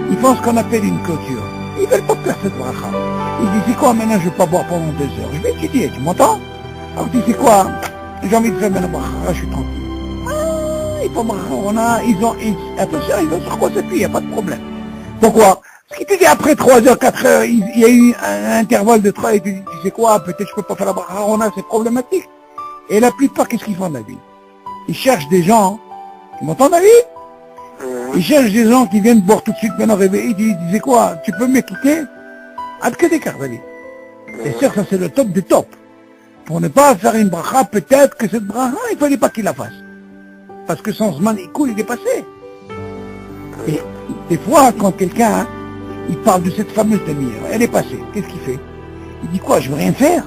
ils font ce qu'on appelle une clôture. Ils veulent pas faire cette bracha. Ils disent, c'est quoi maintenant je vais pas boire pendant 2 heures? Je vais étudier, tu m'entends? Alors tu dis, c'est quoi? J'ai envie de faire maintenant bracha, je suis tranquille. Ah, il faut bracha, attention, ils ont sur quoi s'appuyer, il n'y a pas de problème. Pourquoi? Parce qu'il te dit après 3 heures, 4 heures, il y a eu un intervalle de 3 et tu dis, tu sais quoi, peut-être je peux pas faire la bracha, c'est problématique. Et la plupart, qu'est-ce qu'ils font, David? Ils cherchent des gens, tu m'entends, David? Ils cherchent des gens qui viennent boire tout de suite maintenant réveillés, ils disent quoi, tu peux me quitter? Ad que des cartes, David. C'est sûr, ça c'est le top du top. Pour ne pas faire une bracha, peut-être que cette bracha, il fallait pas qu'il la fasse. Parce que son zman il est passé. Et des fois, quand quelqu'un, il parle de cette fameuse demi-heure, elle est passée, qu'est-ce qu'il fait? Il dit quoi, je veux rien faire?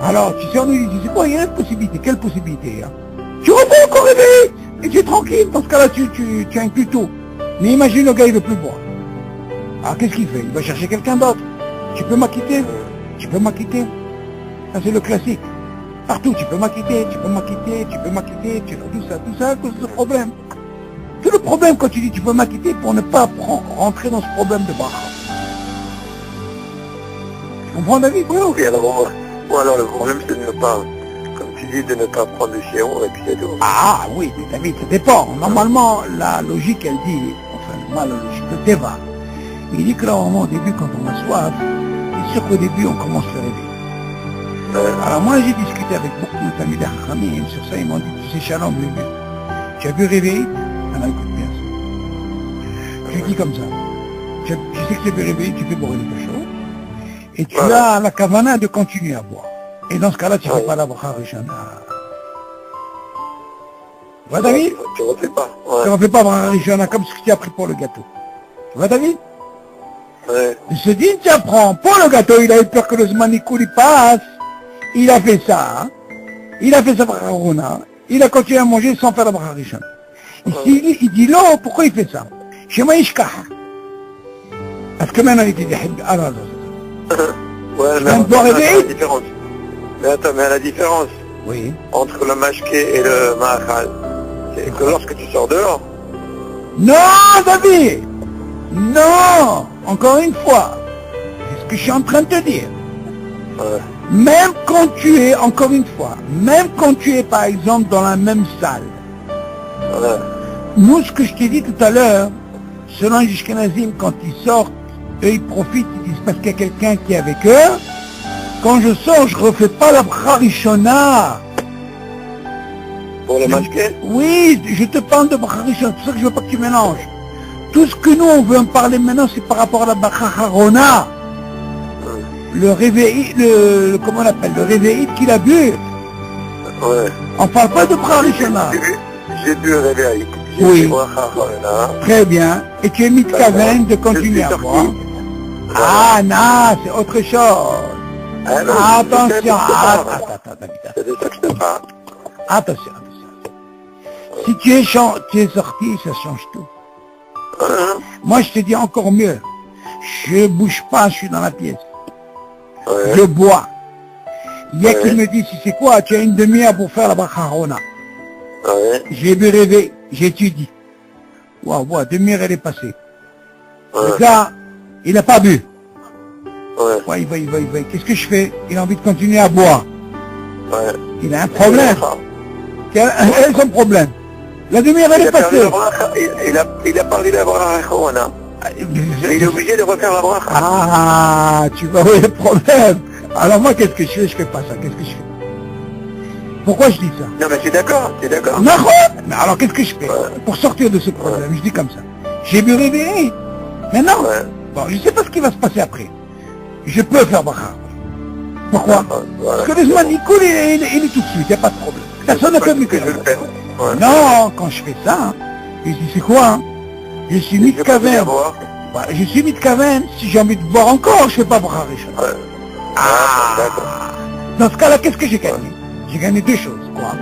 Alors, tu sais, on lui dit, c'est quoi, il y a une possibilité, quelle possibilité, hein? Tu reprends encore réveillé, et tu es tranquille, dans ce cas-là, tu inclus tout. Mais imagine, le gars, il veut plus boire. Alors, qu'est-ce qu'il fait? Il va chercher quelqu'un d'autre. Tu peux m'acquitter? Tu peux m'acquitter? Ça, c'est le classique. Partout, tu peux m'acquitter, tu peux m'acquitter, tu peux m'acquitter, tu fais tout ça, à cause de ce problème. C'est le problème quand tu dis tu peux m'acquitter pour ne pas rentrer dans ce problème de bracha. Tu comprends, David? Oui, alors, le problème, c'est de ne pas, comme tu dis, de ne pas prendre le chien et puis c'est tout. Ah oui, mais David, ça dépend. Normalement, la logique, elle dit, enfin, la logique de Teva, il dit que là, au début, quand on a soif, c'est sûr qu'au début, on commence le réveil. Alors moi, j'ai discuté avec beaucoup de familles d'Achramim sur ça, ils m'ont dit, tu sais, Shalom, le mieux. Tu as vu réveiller? Alors écoute bien ça. Je dis comme ça. Tu sais que tu as vu réveiller, tu fais boire les cachorros, et tu as la kavana de continuer à boire. Et dans ce cas-là, tu ne fais pas la bracha rishana. Tu vois, David? Tu ne refais pas. Tu ne refais pas bracha rishana comme ce que tu as pris pour le gâteau. Tu vois, David? Ouais. Il se dit, tiens, prends le gâteau, il a eu peur que le Zmanikoul il passe. Il a fait ça. Il a fait sa bracha Harona. Il a continué à manger sans faire la bracha Rishon. Ici, il dit, non, pourquoi il fait ça? Chez moi, Ishkah. Parce que maintenant, il dit, alors, Ouais, mais viens de boire attends, réveillé? la différence. Mais attends, mais la différence oui. entre le mashké et le ma'achal, c'est que lorsque tu sors dehors, Non, David. Non, encore une fois. C'est ce que je suis en train de te dire. Même quand tu es, encore une fois, même quand tu es par exemple dans la même salle, nous, ce que je t'ai dit tout à l'heure, selon les Ashkenazim, quand ils sortent, eux ils profitent, ils disent parce qu'il y a quelqu'un qui est avec eux, quand je sors, je refais pas la bracha Rishona. pour le mashké, Oui, je te parle de bracha Rishona, c'est pour ça que je veux pas que tu mélanges. Tout ce que nous, on veut en parler maintenant, c'est par rapport à la bracha Harona. Le réveil, comment on appelle, le réveil qu'il a bu. ouais. On parle pas de bracha Rishona. J'ai bu le réveil. Oui. J'ai bu bracha Harona. Très bien. Et tu es mis de caverne de continuer à boire. Ah, non, c'est autre chose. Ah, non, Attention, attends, c'est de ça que je te parle. attention. Si tu es sorti, ça change tout. Moi, je te dis encore mieux. Je bouge pas, je suis dans la pièce. Ouais. Je bois. Il y a Ouais. qui me dit, si c'est quoi, tu as une demi-heure pour faire la bracha Harona. Ouais. J'ai bu rêver, j'étudie. Waouh, demi-heure, elle est passée. Le Ouais. gars, il n'a pas bu. Ouais. Ouais, il va. Qu'est-ce que je fais? Il a envie de continuer à boire. Ouais. Il a un problème. Quel est son problème? La demi-heure, elle Il est a perdu passée. la bracha, il a parlé de la bracha Harona. Et il est obligé de refaire la bracha. Ah, tu vois où est le problème. Alors moi, qu'est-ce que je fais? Je fais pas ça. Qu'est-ce que je fais? Pourquoi je dis ça? Non mais tu es d'accord, tu es d'accord. Mais alors qu'est-ce que je fais? Pour sortir de ce problème, je dis comme ça. J'ai bu réveillé. Maintenant, Ouais. bon, je sais pas ce qui va se passer après. Je peux faire bracha. Pourquoi? Parce que le Zman Nikoul, il est tout de suite, il n'y a pas de problème. Personne ne peut me que je faire. le fais. Ouais. Non, quand je fais ça, je dis c'est quoi? Je suis Je mis de peux bien caverne. boire. Je suis mis de caverne. Si j'ai envie de boire encore, je fais pas bracha Rishon. Ouais. D'accord. Dans ce cas-là, qu'est-ce que j'ai gagné? J'ai gagné deux choses, quoi.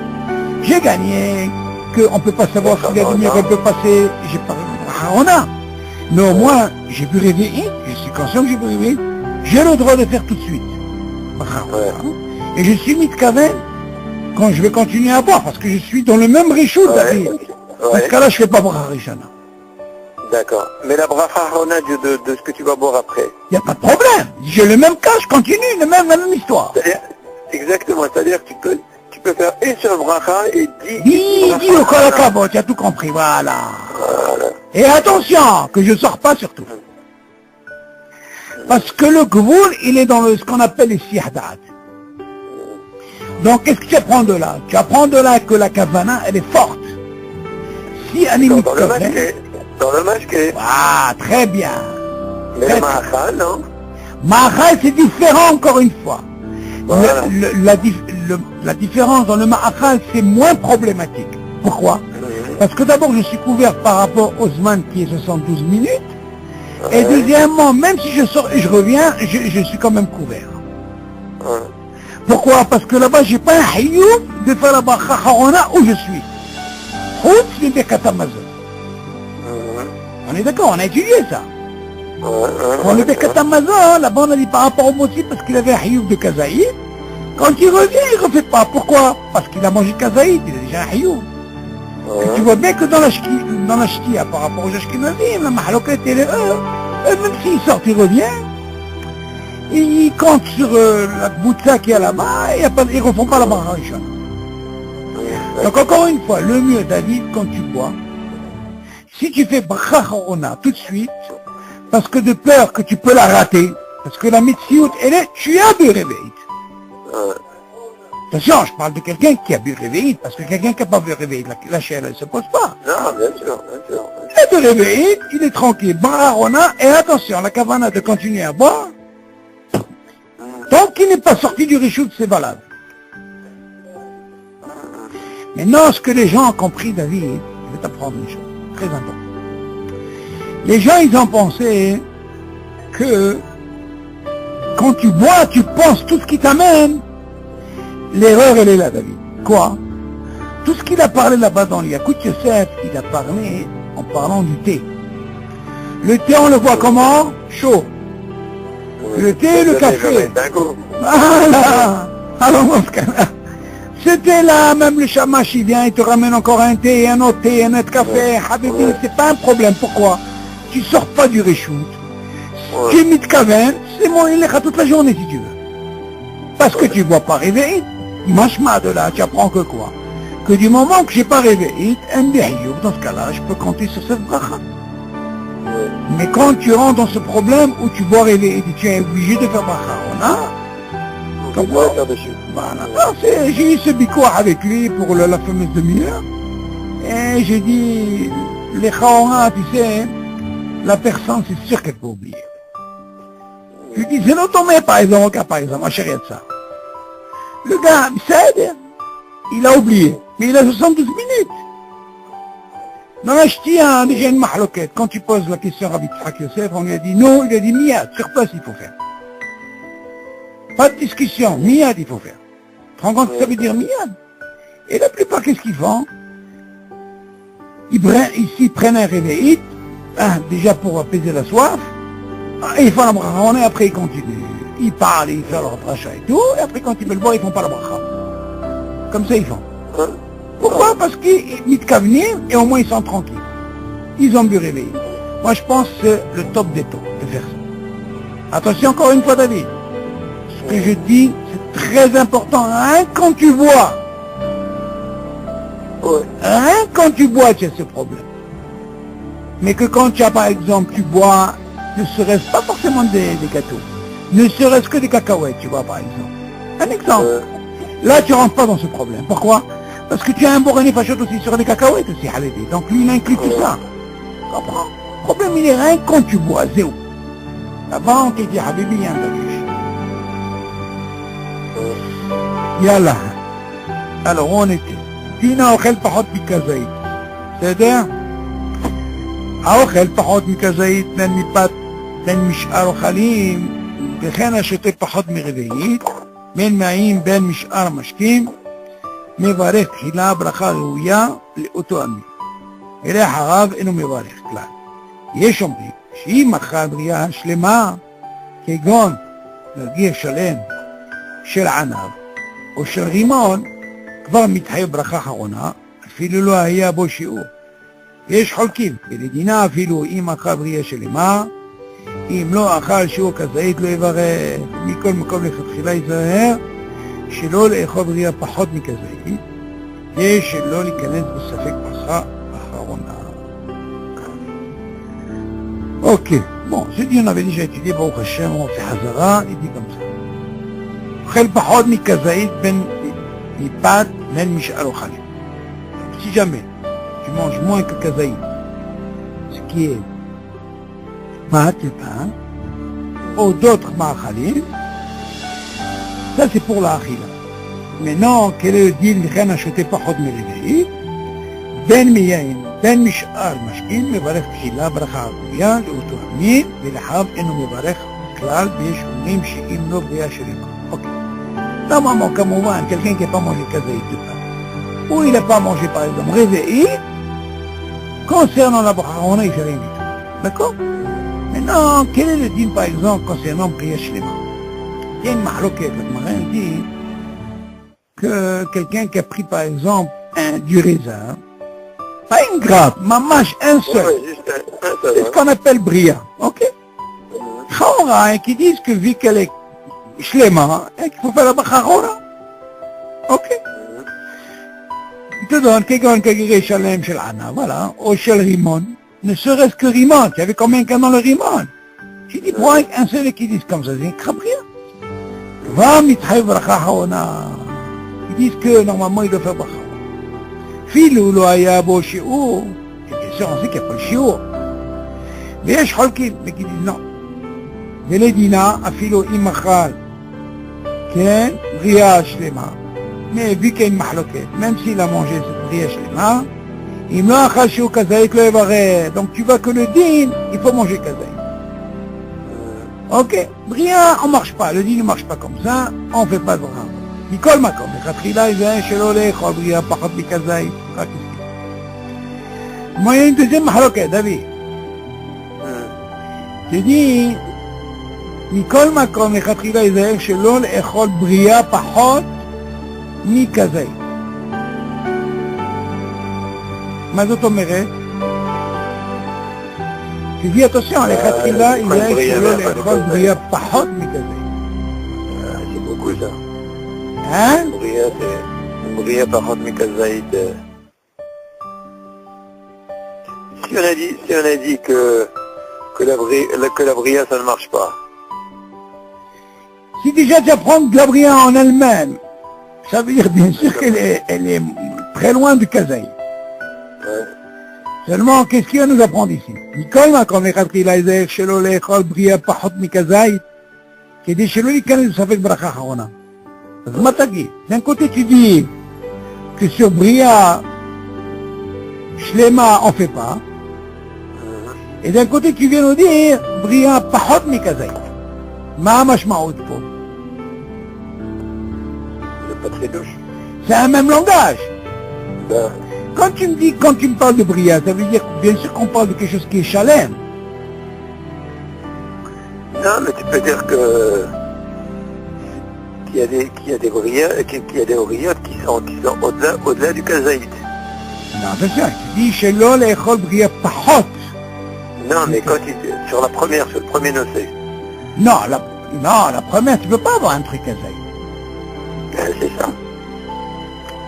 J'ai gagné qu'on ne peut pas savoir si la demi-heure peut passer, j'ai pas on a. Mais au moins, j'ai pu réveiller, je suis conscient que j'ai pu réveiller, j'ai le droit de faire tout de suite. Et je suis mis de caverne quand je vais continuer à boire, parce que je suis dans le même richou, David. Dans ce cas-là, je fais pas bracha Rishona. D'accord. Mais la bracha Harona de ce que tu vas boire après. Il n'y a pas de problème. J'ai le même cas, je continue, la même histoire. C'est-à-dire, exactement, c'est-à-dire que tu peux faire une seule bracha et 10 Dis au kolakabo, tu as tout compris, voilà. Et attention, que je sors pas surtout. Parce que le gvoul, il est dans ce qu'on appelle les sihadat. Donc, qu'est-ce que tu apprends de là? Tu apprends de là que la kavana, elle est forte. Si Annie dans le mashké. Dans le mashké. Ah, très bien. Mais le ma'achal, non? Ma'achal, c'est différent encore une fois. Voilà. La différence dans le ma'achal, c'est moins problématique. Pourquoi? Parce que d'abord, je suis couvert par rapport au Zman qui est 72 minutes. Et deuxièmement, même si je sors et je reviens, je suis quand même couvert. Pourquoi? Parce que là-bas, j'ai pas un hayoum de faire la bracha Harona où je suis. Oups, les Birkat Hamazon. On est d'accord, on a étudié ça. Pour le Birkat Hamazon, là-bas, on a dit par rapport au Mossi, parce qu'il avait un hayoum de Kazaïd. Quand il revient, il ne refait pas. Pourquoi? Parce qu'il a mangé Kazaïd, il a déjà un hayoum. Et tu vois bien que dans la shkia, par rapport aux Ashkenazim, la mahaloket, même s'il sort, il revient, il compte sur la boutsa qui est là-bas, et ils ne refont pas la bracha Rishona. Donc encore une fois, le mieux, David, quand tu bois, si tu fais bracha Harona tout de suite, parce que de peur que tu peux la rater, parce que la mitziout, elle est, tu as bu réveil. Attention, je parle de quelqu'un qui a bu réveil, parce que quelqu'un qui n'a pas bu réveil, la chair, elle ne se pose pas. Non, bien sûr, bien sûr. Il a bu réveil, il est tranquille, bracha Harona, et attention, la kavana de continuer à boire, tant qu'il n'est pas sorti du rishout, c'est valable. Maintenant, ce que les gens ont compris, David, je vais t'apprendre une chose très importante. Les gens, ils ont pensé que quand tu bois, tu penses tout ce qui t'amène. L'erreur, elle est là, David. Quoi? Tout ce qu'il a parlé là-bas dans l'Yakut Yosef, il a parlé en parlant du thé. Le thé, on le voit comment? Chaud. Le thé et le café. Voilà. Alors, dans ce cas-là, c'était là, même le chamash, il vient, il te ramène encore un thé, un autre café. Habibi, c'est pas un problème. Pourquoi? Tu sors pas du reshoot. Tu es mitkaven, c'est bon, il est toute la journée si tu veux. Parce que tu ne bois pas réveillé. Machma de là, tu apprends que quoi? Que du moment que j'ai pas réveillé, dans ce cas-là, je peux compter sur cette bracha. Mais quand tu rentres dans ce problème où tu bois réveillé, tu es obligé de faire bracha. On a voilà. J'ai eu ce bicoua avec lui pour la fameuse demi-heure. Et j'ai dit, les chaora, tu sais, la personne, c'est sûr qu'elle peut oublier. Je dis, c'est l'automé, par exemple, à ça. Le gars, il a oublié, mais il a 72 minutes. Dans la ch'tia, déjà une mahloquette. Quand tu poses la question à Rabbi Tzrak Yosef, on lui a dit non, il a dit miyad, sur place il faut faire. Pas de discussion, miyad il faut faire. Tu te rends compte que ça veut dire miyad? Et la plupart, qu'est-ce qu'ils font? Ils prennent un réveil, déjà pour apaiser la soif, et ils font la bracha, et après ils continuent. Ils parlent, ils font leur bracha et tout, et après quand ils veulent boire, ils font pas la bracha. Comme ça ils font. Pourquoi? Parce qu'ils mitkavenim et au moins ils sont tranquilles. Ils ont bu réveiller. Moi je pense que c'est le top des tops de faire ça. Attention encore une fois David. Ce que je dis, c'est très important. Rien quand tu bois. Rien quand tu bois, tu as ce problème. Mais que quand tu as par exemple, tu bois, ne serait-ce pas forcément des gâteaux, ne serait-ce que des cacahuètes, tu vois par exemple. Un exemple. Là tu rentres pas dans ce problème. Pourquoi? Parce que tu as un Borani Fachot aussi sur des cacahuètes aussi, Haledi. Donc lui, il inclut tout ça. Tu comprends? Le problème, il est rien quand tu bois, zéro. Là-bas, on te dit, Habibi, il y a un baguette. Yallah. Alors, on était. Dina ochel pachot mikazait. C'est-à-dire, האוכל פחות מכזית, בין מפת, בין משאר אוכלים, וכן השותה פחות מרביעית, בין מים, בין משאר משקים, מברך תחילה ברכה ראויה לאותו המין. אלא אחריו אינו מברך כלל. יש אומרים שאם אכל בריאה שלמה, כגון נרגיע שלם של ענב או של רימון, כבר מתחייב ברכה אחרונה, אפילו לא היה בו שיעור. יש חולקים, ולדינה אפילו אם אכל בריאה שלמה, אם לא אכל שיעור כזית לא יברך. מכל מקום לכתחילה יזהר שלא לאכול בריאה פחות מכזית, ושלא להיכנס בספק ברכה אחרונה. Ok, bon, je dis on avait déjà étudié Baruch Hashem, on fait Hazara, il dit comme ça. אוכל פחות מכזית בין מפת בין משאר אוכלים. Si jamais tu manges moins que kazaït, ce qui est pâte, le pain, ou d'autres ma'achalim, ça c'est pour la achila. Maintenant, quel est le deal d'Ikhen acheté pachot meleveït, ben miyain, ben mish'ar mashkin, mevarech tchila, bracha aguya, לאותו המין, ולאחריו אינו מברך כלל, ויש אומרים שאם לא בריאה של יקום. Ok. Normalement, כמובן, quelqu'un qui n'a pas mangé kazaït de pain, ou il n'a pas mangé par exemple réveillé, concernant la bracha, on ne fait rien du tout. D'accord? Maintenant, quel est le din par exemple concernant Bria Shlema? Il y a une mahloquette, le marin dit que quelqu'un qui a pris par exemple du raisin, pas une grappe, mamache, un seul, c'est ce qu'on appelle Bria, ok? Chaura, qui disent que vu qu'elle est Shlema, qu'il faut faire la bracha, ok? Il te donne quelqu'un qui a Shalem Shel Ana, voilà, ou Shel Rimon, ne serait-ce que Rimon, tu avais combien qu'un dans le Rimon? J'ai dit, pour un seul qui disent comme ça, c'est un crabria. Va mitchaïv bracha haona. Ils disent que normalement il doit faire bracha. Filou lo haya bo shi'ur. Et bien sûr, on sait qu'il n'y a pas le shi'ur. Mais il y a cholkim, mais qui disent non. Veledina, afilo imachal. Ken, bria shlema. Mais vu qu'il y a une mahloquette, même s'il a mangé cette bria shlema, il n'a pas kazaït le yvareh. Donc tu vois que le din, il faut manger kazaït. Ok, bria, on marche pas, le dit ne marche pas comme ça, on fait pas de bracha. Mikol makom, lechatchila, izayin shelo le'echol bria pachot mikazait. Moi, il y a une deuxième mahloket, David. Tu dis, Mikol makom, lechatchila, izayin shelo le'echol bria pachot mikazait. מה זאת אומרת? תביא התוסע, לכתחילה, יהיה שלא לאכול בריאה פחות מכזה. C'est beaucoup ça. Hein? Bria pachot mikazait. Si on a dit que la bria ça ne marche pas. Si déjà tu apprends de la bria en elle-même, ça veut dire bien sûr qu'elle est très loin du kazaï. Ouais. Seulement, qu'est-ce qu'il va nous apprendre ici? Mikol makom lechatchila yizeh shelo le'echol bria pachot mikazait, כדי שלא ייכנס בספק ברכה אחרונה. אז מה תגיד? d'un côté tu dis que sur bria shlema on fait pas, et d'un côté tu viens nous dire bria pachot mikazait. מה המשמעות פה? C'est pas très douche. C'est un même langage. Ben, Quand tu me parles de bria, ça veut dire bien sûr qu'on parle de quelque chose qui est chalem. non, mais tu peux dire que qu'il y a des briottes qui sont au-delà du kazaït. Non, c'est ça. Tu dis shelo le'echol bria pachot. Non, mais quand sur le premier nocé, Non, la première, tu peux pas avoir un truc kazaï. c'est ça.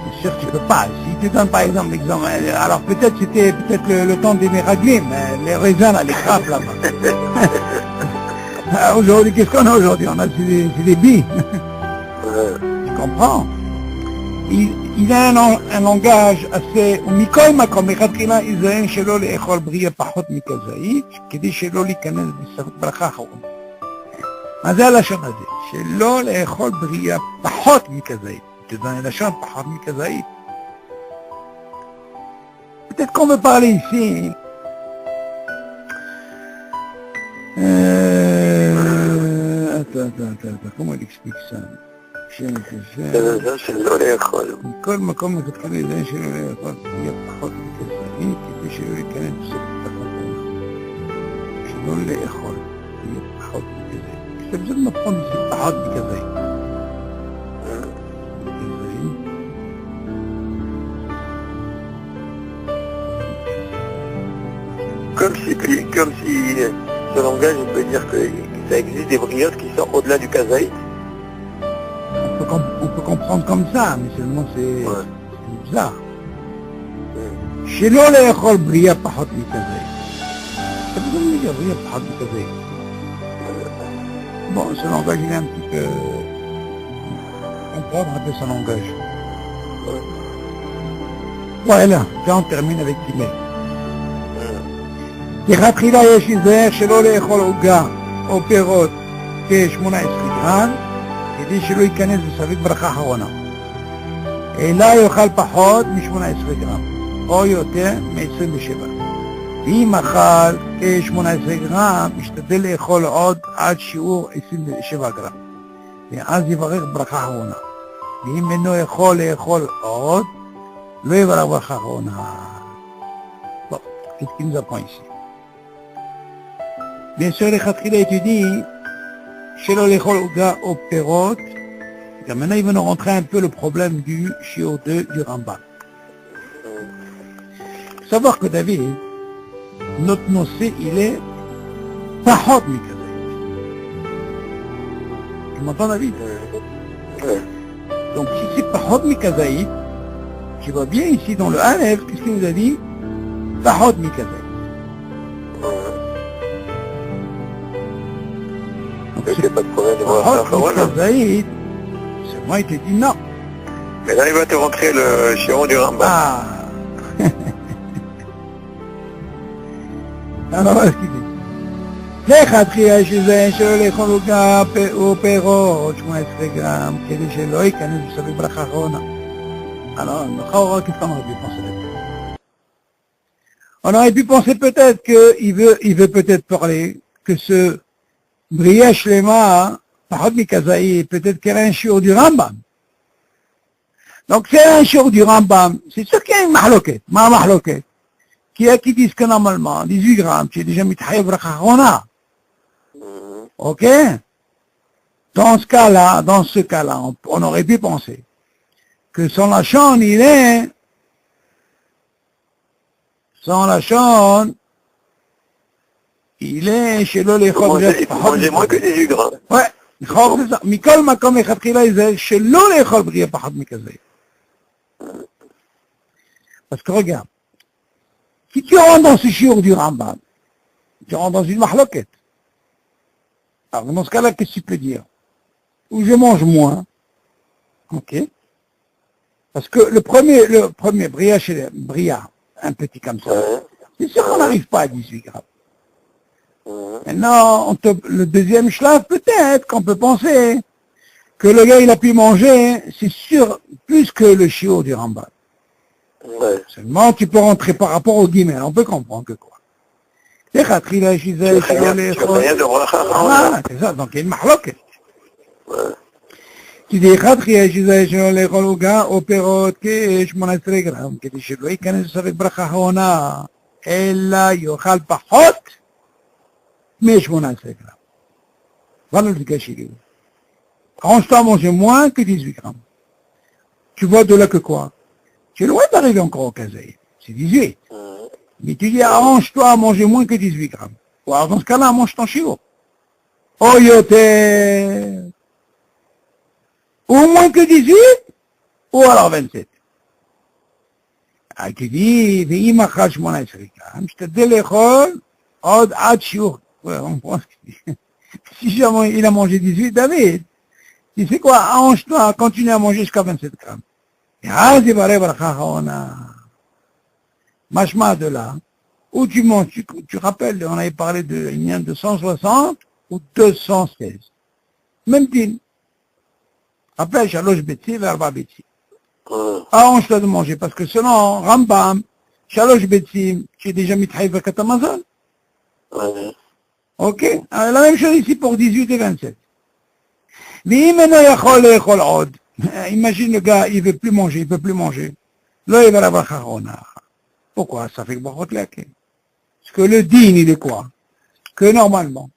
C'est sûr que tu peux pas. Si tu donnes par exemple l'exemple, alors peut-être c'était le temps des Meraglim, les raisins là, les crapes là-bas. Aujourd'hui, qu'est-ce qu'on a aujourd'hui? On a c'est des billes. Tu comprends? Il a un langage assez... ומכל מקום, לכתחילה יזהר שלא לאכול בריאה פחות מכזית, כדי שלא להיכנס בספק ברכה אחרונה. מה זה הלשון הזה? שלא לאכול בריאה פחות מכזית. Tu donnes la chambre par Mikazaï. Peut-être qu'on veut parler ici. Attends, comment il explique ça? שלא לאכול. מכל מקום לכתחילה יזהר שלא לאכול בריאה פחות מכזית, כדי שלא להיכנס בספק ברכה אחרונה. שלא לאכול בריאה פחות מכזית. C'est besoin de m'apprendre ici, פחות מכזית. Comme si ce langage, on peut dire que ça existe des briottes qui sont au-delà du kazaït. On peut comprendre comme ça, mais seulement c'est bizarre. שלא לאכול בריאה פחות מכזית. Ça veut dire בריאה פחות מכזית. Bon, ce langage, il est un petit peu... On peut un peu son langage. Voilà, là on termine avec Timé. לכתחילה יש להיזהר שלא לאכול עוגה או פירות כ-18 גרם, כדי שלא ייכנס בספק ברכה אחרונה. אלא יאכל פחות מ-18 גרם, או יותר מ-27. ואם אכל כ-18 גרם, משתדל לאכול עוד עד שיעור 27 גרם. ואז יברך ברכה אחרונה. ואם אינו יכול לאכול עוד, לא יברך ברכה אחרונה. Bon, qu'est-ce qu'il nous apprend ici? Bien sûr, לכתחילה étudie שלא לאכול עוגה או פירות. Maintenant, il va nous rentrer un peu le problème du shiur 2 du Rambam. Il faut savoir que David, notre nocé, il est pachot mikazait. Tu m'entends, David? Donc, si c'est pachot mikazait, tu vois bien ici dans le Aleph, qu'est-ce qu'il nous a dit? Pachot mikazait. C'est pas de problème de voir ça. C'est moi, il te dit non. Mais là, il va te rentrer le chiron du Rambam. Ah. Alors, qu'est-ce qu'il dit? לכתחילה יש להיזהר שלא לאכול עוגה או פירות 18 גרם, כדי שלא ייכנס בספק ברכה אחרונה. Alors, qu'est-ce qu'on aurait pu penser là-dessus? On aurait pu penser peut-être qu'il veut peut-être parler que ce Bria Shlema, Pahad Mikazaï, peut-être qu'elle a un shiur du Rambam. Donc c'est un shiur du Rambam, c'est sûr qu'il y a une mahloket. Ma mahloket. Qui a qui disent que normalement, 18 grammes, tu es déjà mithaïb rachachona. Ok? Dans ce cas-là, on aurait pu penser que son lachon, il est chez l'eau les Il faut manger moins que 18 grammes. Ouais. c'est ça. Mikol makom echatchila il chez l'eau les chol bria pachad mikazé. Parce que regarde, si tu rentres dans ce shiur du Rambam, tu rentres dans une mahloket. Alors dans ce cas-là, qu'est-ce que tu peux dire? Ou je mange moins. Ok. Parce que le premier bria, un petit comme ça, c'est sûr qu'on n'arrive pas à 18 grammes. Maintenant, le deuxième shlaf, peut-être qu'on peut penser que le gars, il a pu manger, c'est sûr, plus que le shiur du Rambam. Ouais. Seulement, tu peux rentrer par rapport au guillemets, on peut comprendre que quoi. C'est khatrila, Tu fais rien de voilà, c'est ça, donc il y a une mahloket. Ouais. Tu dis, khatrila, les gars, au perot, que je m'en ai 3 grammes, que je lui connais avec bracha hona, et là, yochal pachot, mais je m'en ai 3 grammes. Voilà le gâchis. Arrange-toi à manger moins que 18 grammes. Tu vois de là que quoi? Tu es loin d'arriver encore au kazaï. C'est 18. Mais tu dis, arrange-toi à manger moins que 18 grammes. Ou alors dans ce cas-là, mange ton shiur. Oh, yoter. Ou moins que 18, ou alors 27. Ah, tu dis, ואם אכל 18 גרם, משתדל לאכול עוד עד שיעור. Ouais, on pense que si jamais il a mangé 18, David, tu sais quoi, arrange-toi, continue à manger jusqu'à 27 grammes. Et אז יברא ברכה אחרונה. Machma de là, où tu manges, tu rappelles, on avait parlé de Inyan de 160 ou 216. Même din. Rappelle, Shalosh Betsi, Verba Betsi. Arrange-toi de manger, parce que selon Rambam, Shalosh Betsi, tu es déjà mithaïv avec Amazon. Ok? Alors, la même chose ici pour 18 et 27. Imagine le gars, il veut plus manger, Là, il va l'avoir charona. Pourquoi? Ça fait que brachot laquelle. Parce que le din, il est quoi? Que normalement,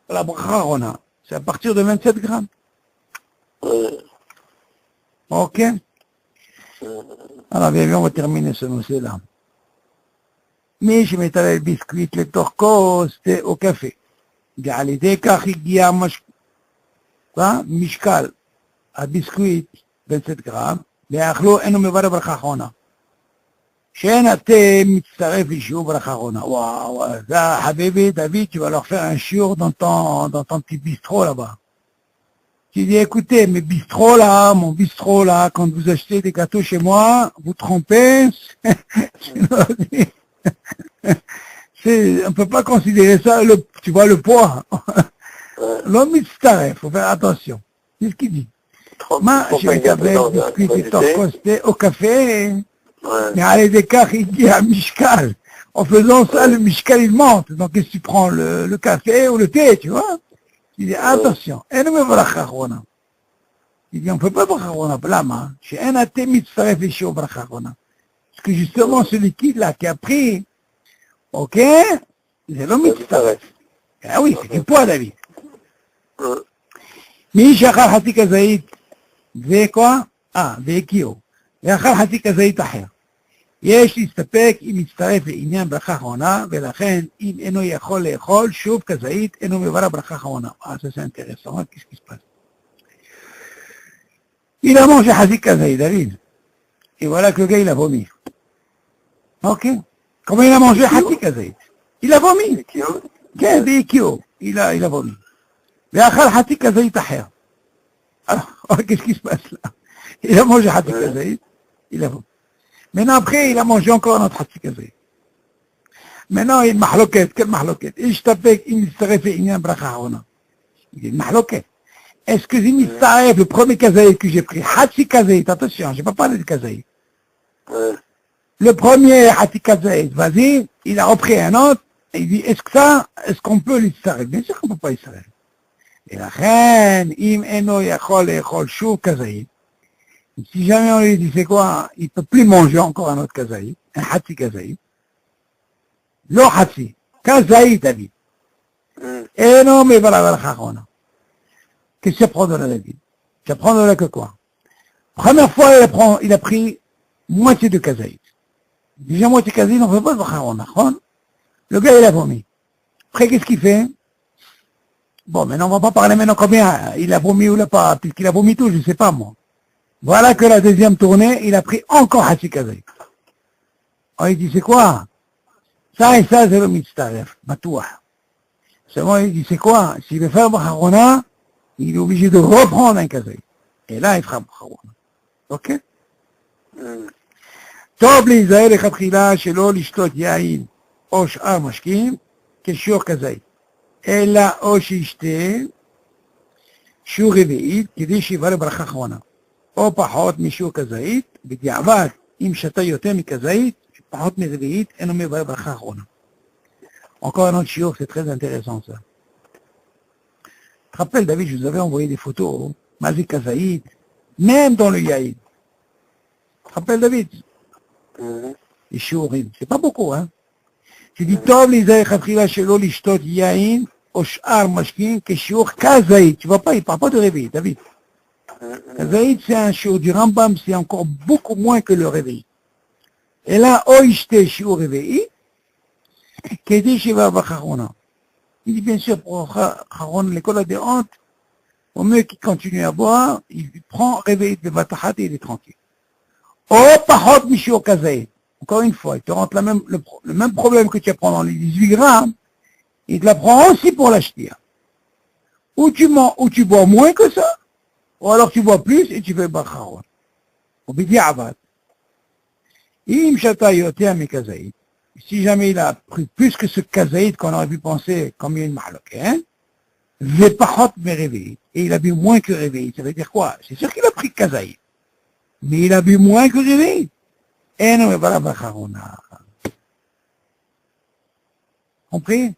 la bracharona, c'est à partir de 27 grammes. Ok? Alors, bien, on va terminer ce dossier-là. Mais je mettais le biscuit, le torco, c'était au café. על ידי כך הגיע משקל הביסקוויט ב-20 גרם, ואכלו אינו מברך ברכה אחרונה. שאין אתם מצטרף לשיעור ברכה אחרונה. וואו, זה חביבי דוד, tu vas leur faire un shiur dans ton petit bistrot là-bas. Tu dis, écoutez, mon bistrot là, quand vous achetez des gâteaux chez moi, vous trompez. On ne peut pas considérer ça, tu vois, le poids. L'homme il faut faire attention. C'est ce qu'il dit. Moi, je vais t'avoir biscuit et torcosté au café, mais à l'écart, il dit à Mishkal. En faisant ça, le Mishkal, il monte. Donc, si tu prends le café ou le thé, tu vois, il dit, attention, il dit, on ne peut pas bracharona, blâme, chez un athée, mitzaref et chez bracharona. Parce que justement, ce liquide-là qui a pris, ok, c'est l'homme mitzaref. Ah oui, c'est du poids, David. מי שאכל חצי כזית וכוח, והקיאו, ואכל חצי כזית אחר. יש להסתפק אם מצטרף לעניין ברכה אחרונה, ולכן אם אינו יכול לאכול שוב כזית, אינו מברך ברכה אחרונה. Ça c'est intéressant, qu'est-ce qui se passe? Il a mangé חצי כזית, David. Et voilà que le gars il a vomi. Ok? Comment il a mangé חצי כזית? Il a vomi. כן, והקיאו. Il a vomi. ואכל חצי כזית אחר. Alors, qu'est-ce qui se passe là? Il a mangé חצי כזית, il a vomi. Maintenant après, il a mangé encore notre חצי כזית. Maintenant, il y a une mahloket. Quelle mahloket? Il s'appelle, il s'arrête לעניין ברכה אחרונה. Il y a une mahloket. Est-ce que il s'arrête le premier כזית que j'ai pris, חצי כזית, attention, je n'ai pas parlé de כזית. Le premier חצי כזית, vas-y, il a repris un autre, et il dit, est-ce qu'on peut l'istarek? Bien sûr qu'on ne peut pas l'istarek. ולכן, אם אינו יכול לאכול שוב כזית, si jamais on lui dit c'est quoi, il ne peut plus manger encore un autre kazait, un hatsi kazait, לא חצי, כזית תגיד. אינו מבלה ברכה אחרונה. Qu'est-ce que ça prend de la David? Ça prend de la que quoi? Première fois, il a pris moitié de kazait. Déjà moitié kazait, on ne fait pas de bracha אחרונה, נכון? Le gars, il a vomi. Après, qu'est-ce qu'il fait? Bon, maintenant, on ne va pas parler maintenant combien il a vomi ou pas, puisqu'il a vomi tout, je ne sais pas moi. Voilà que la deuxième tournée, il a pris encore hatsi kazait. On lui dit, c'est quoi? Ça et ça, c'est le mitztaref, matouah. Seulement, il dit, c'est quoi? S'il veut faire Bacharona, il est obligé de reprendre un kazait. Et là, il fera Bacharona. Ok? טוב להיזהר לכתחילה שלא לשתות יין או שאר משקים כשיעור כזית, אלא או שישתה שיעור רביעית כדי שיברך ברכה אחרונה, או פחות משיעור כזית, בדיעבד אם שתה יותר מכזית, פחות מרביעית, אינו מברך ברכה אחרונה. Encore un autre shiur, c'est très intéressant ça. Tu te rappelles, David, je vous avais envoyé des photos, Mazik Kazaïd, même dans le Yaïd. Tu te rappelles, David? Les shiurim, c'est pas beaucoup, hein. Tu dis, Tov l'Isaï Khatkhila Shelo l'Ishtot Yaïn, Oshar Mashkin, Keshiur Kazaïd. Tu vois pas, il parle pas de réveil, David. Kazaïd, c'est un shiur du Rambam, c'est encore beaucoup moins que le réveil. Et là, Oishte shiur réveil, Kedi Shiva Bacharona. Il dit bien sûr pour Charon, l'école a des hontes, au mieux qu'il continue à boire, il prend réveil de Batahat et il est tranquille. Oh, Pahot Mishio Kazaï. Encore une fois, il te rentre le même problème que tu apprends dans les 18 grammes, il te l'apprend aussi pour l'acheter. Ou tu bois moins que ça, ou alors tu bois plus et tu fais Bacharon. Ou Bidi Abad. Im Shata Yotea Mikazaï. Si jamais il a pris plus que ce kazaïd qu'on aurait pu penser comme une mahlouk, hein, Vepachot me réveille, et il a bu moins que réveil, ça veut dire quoi? C'est sûr qu'il a pris kazaïd, mais il a bu moins que réveil. Et non, mais voilà, Bacharona. Compris?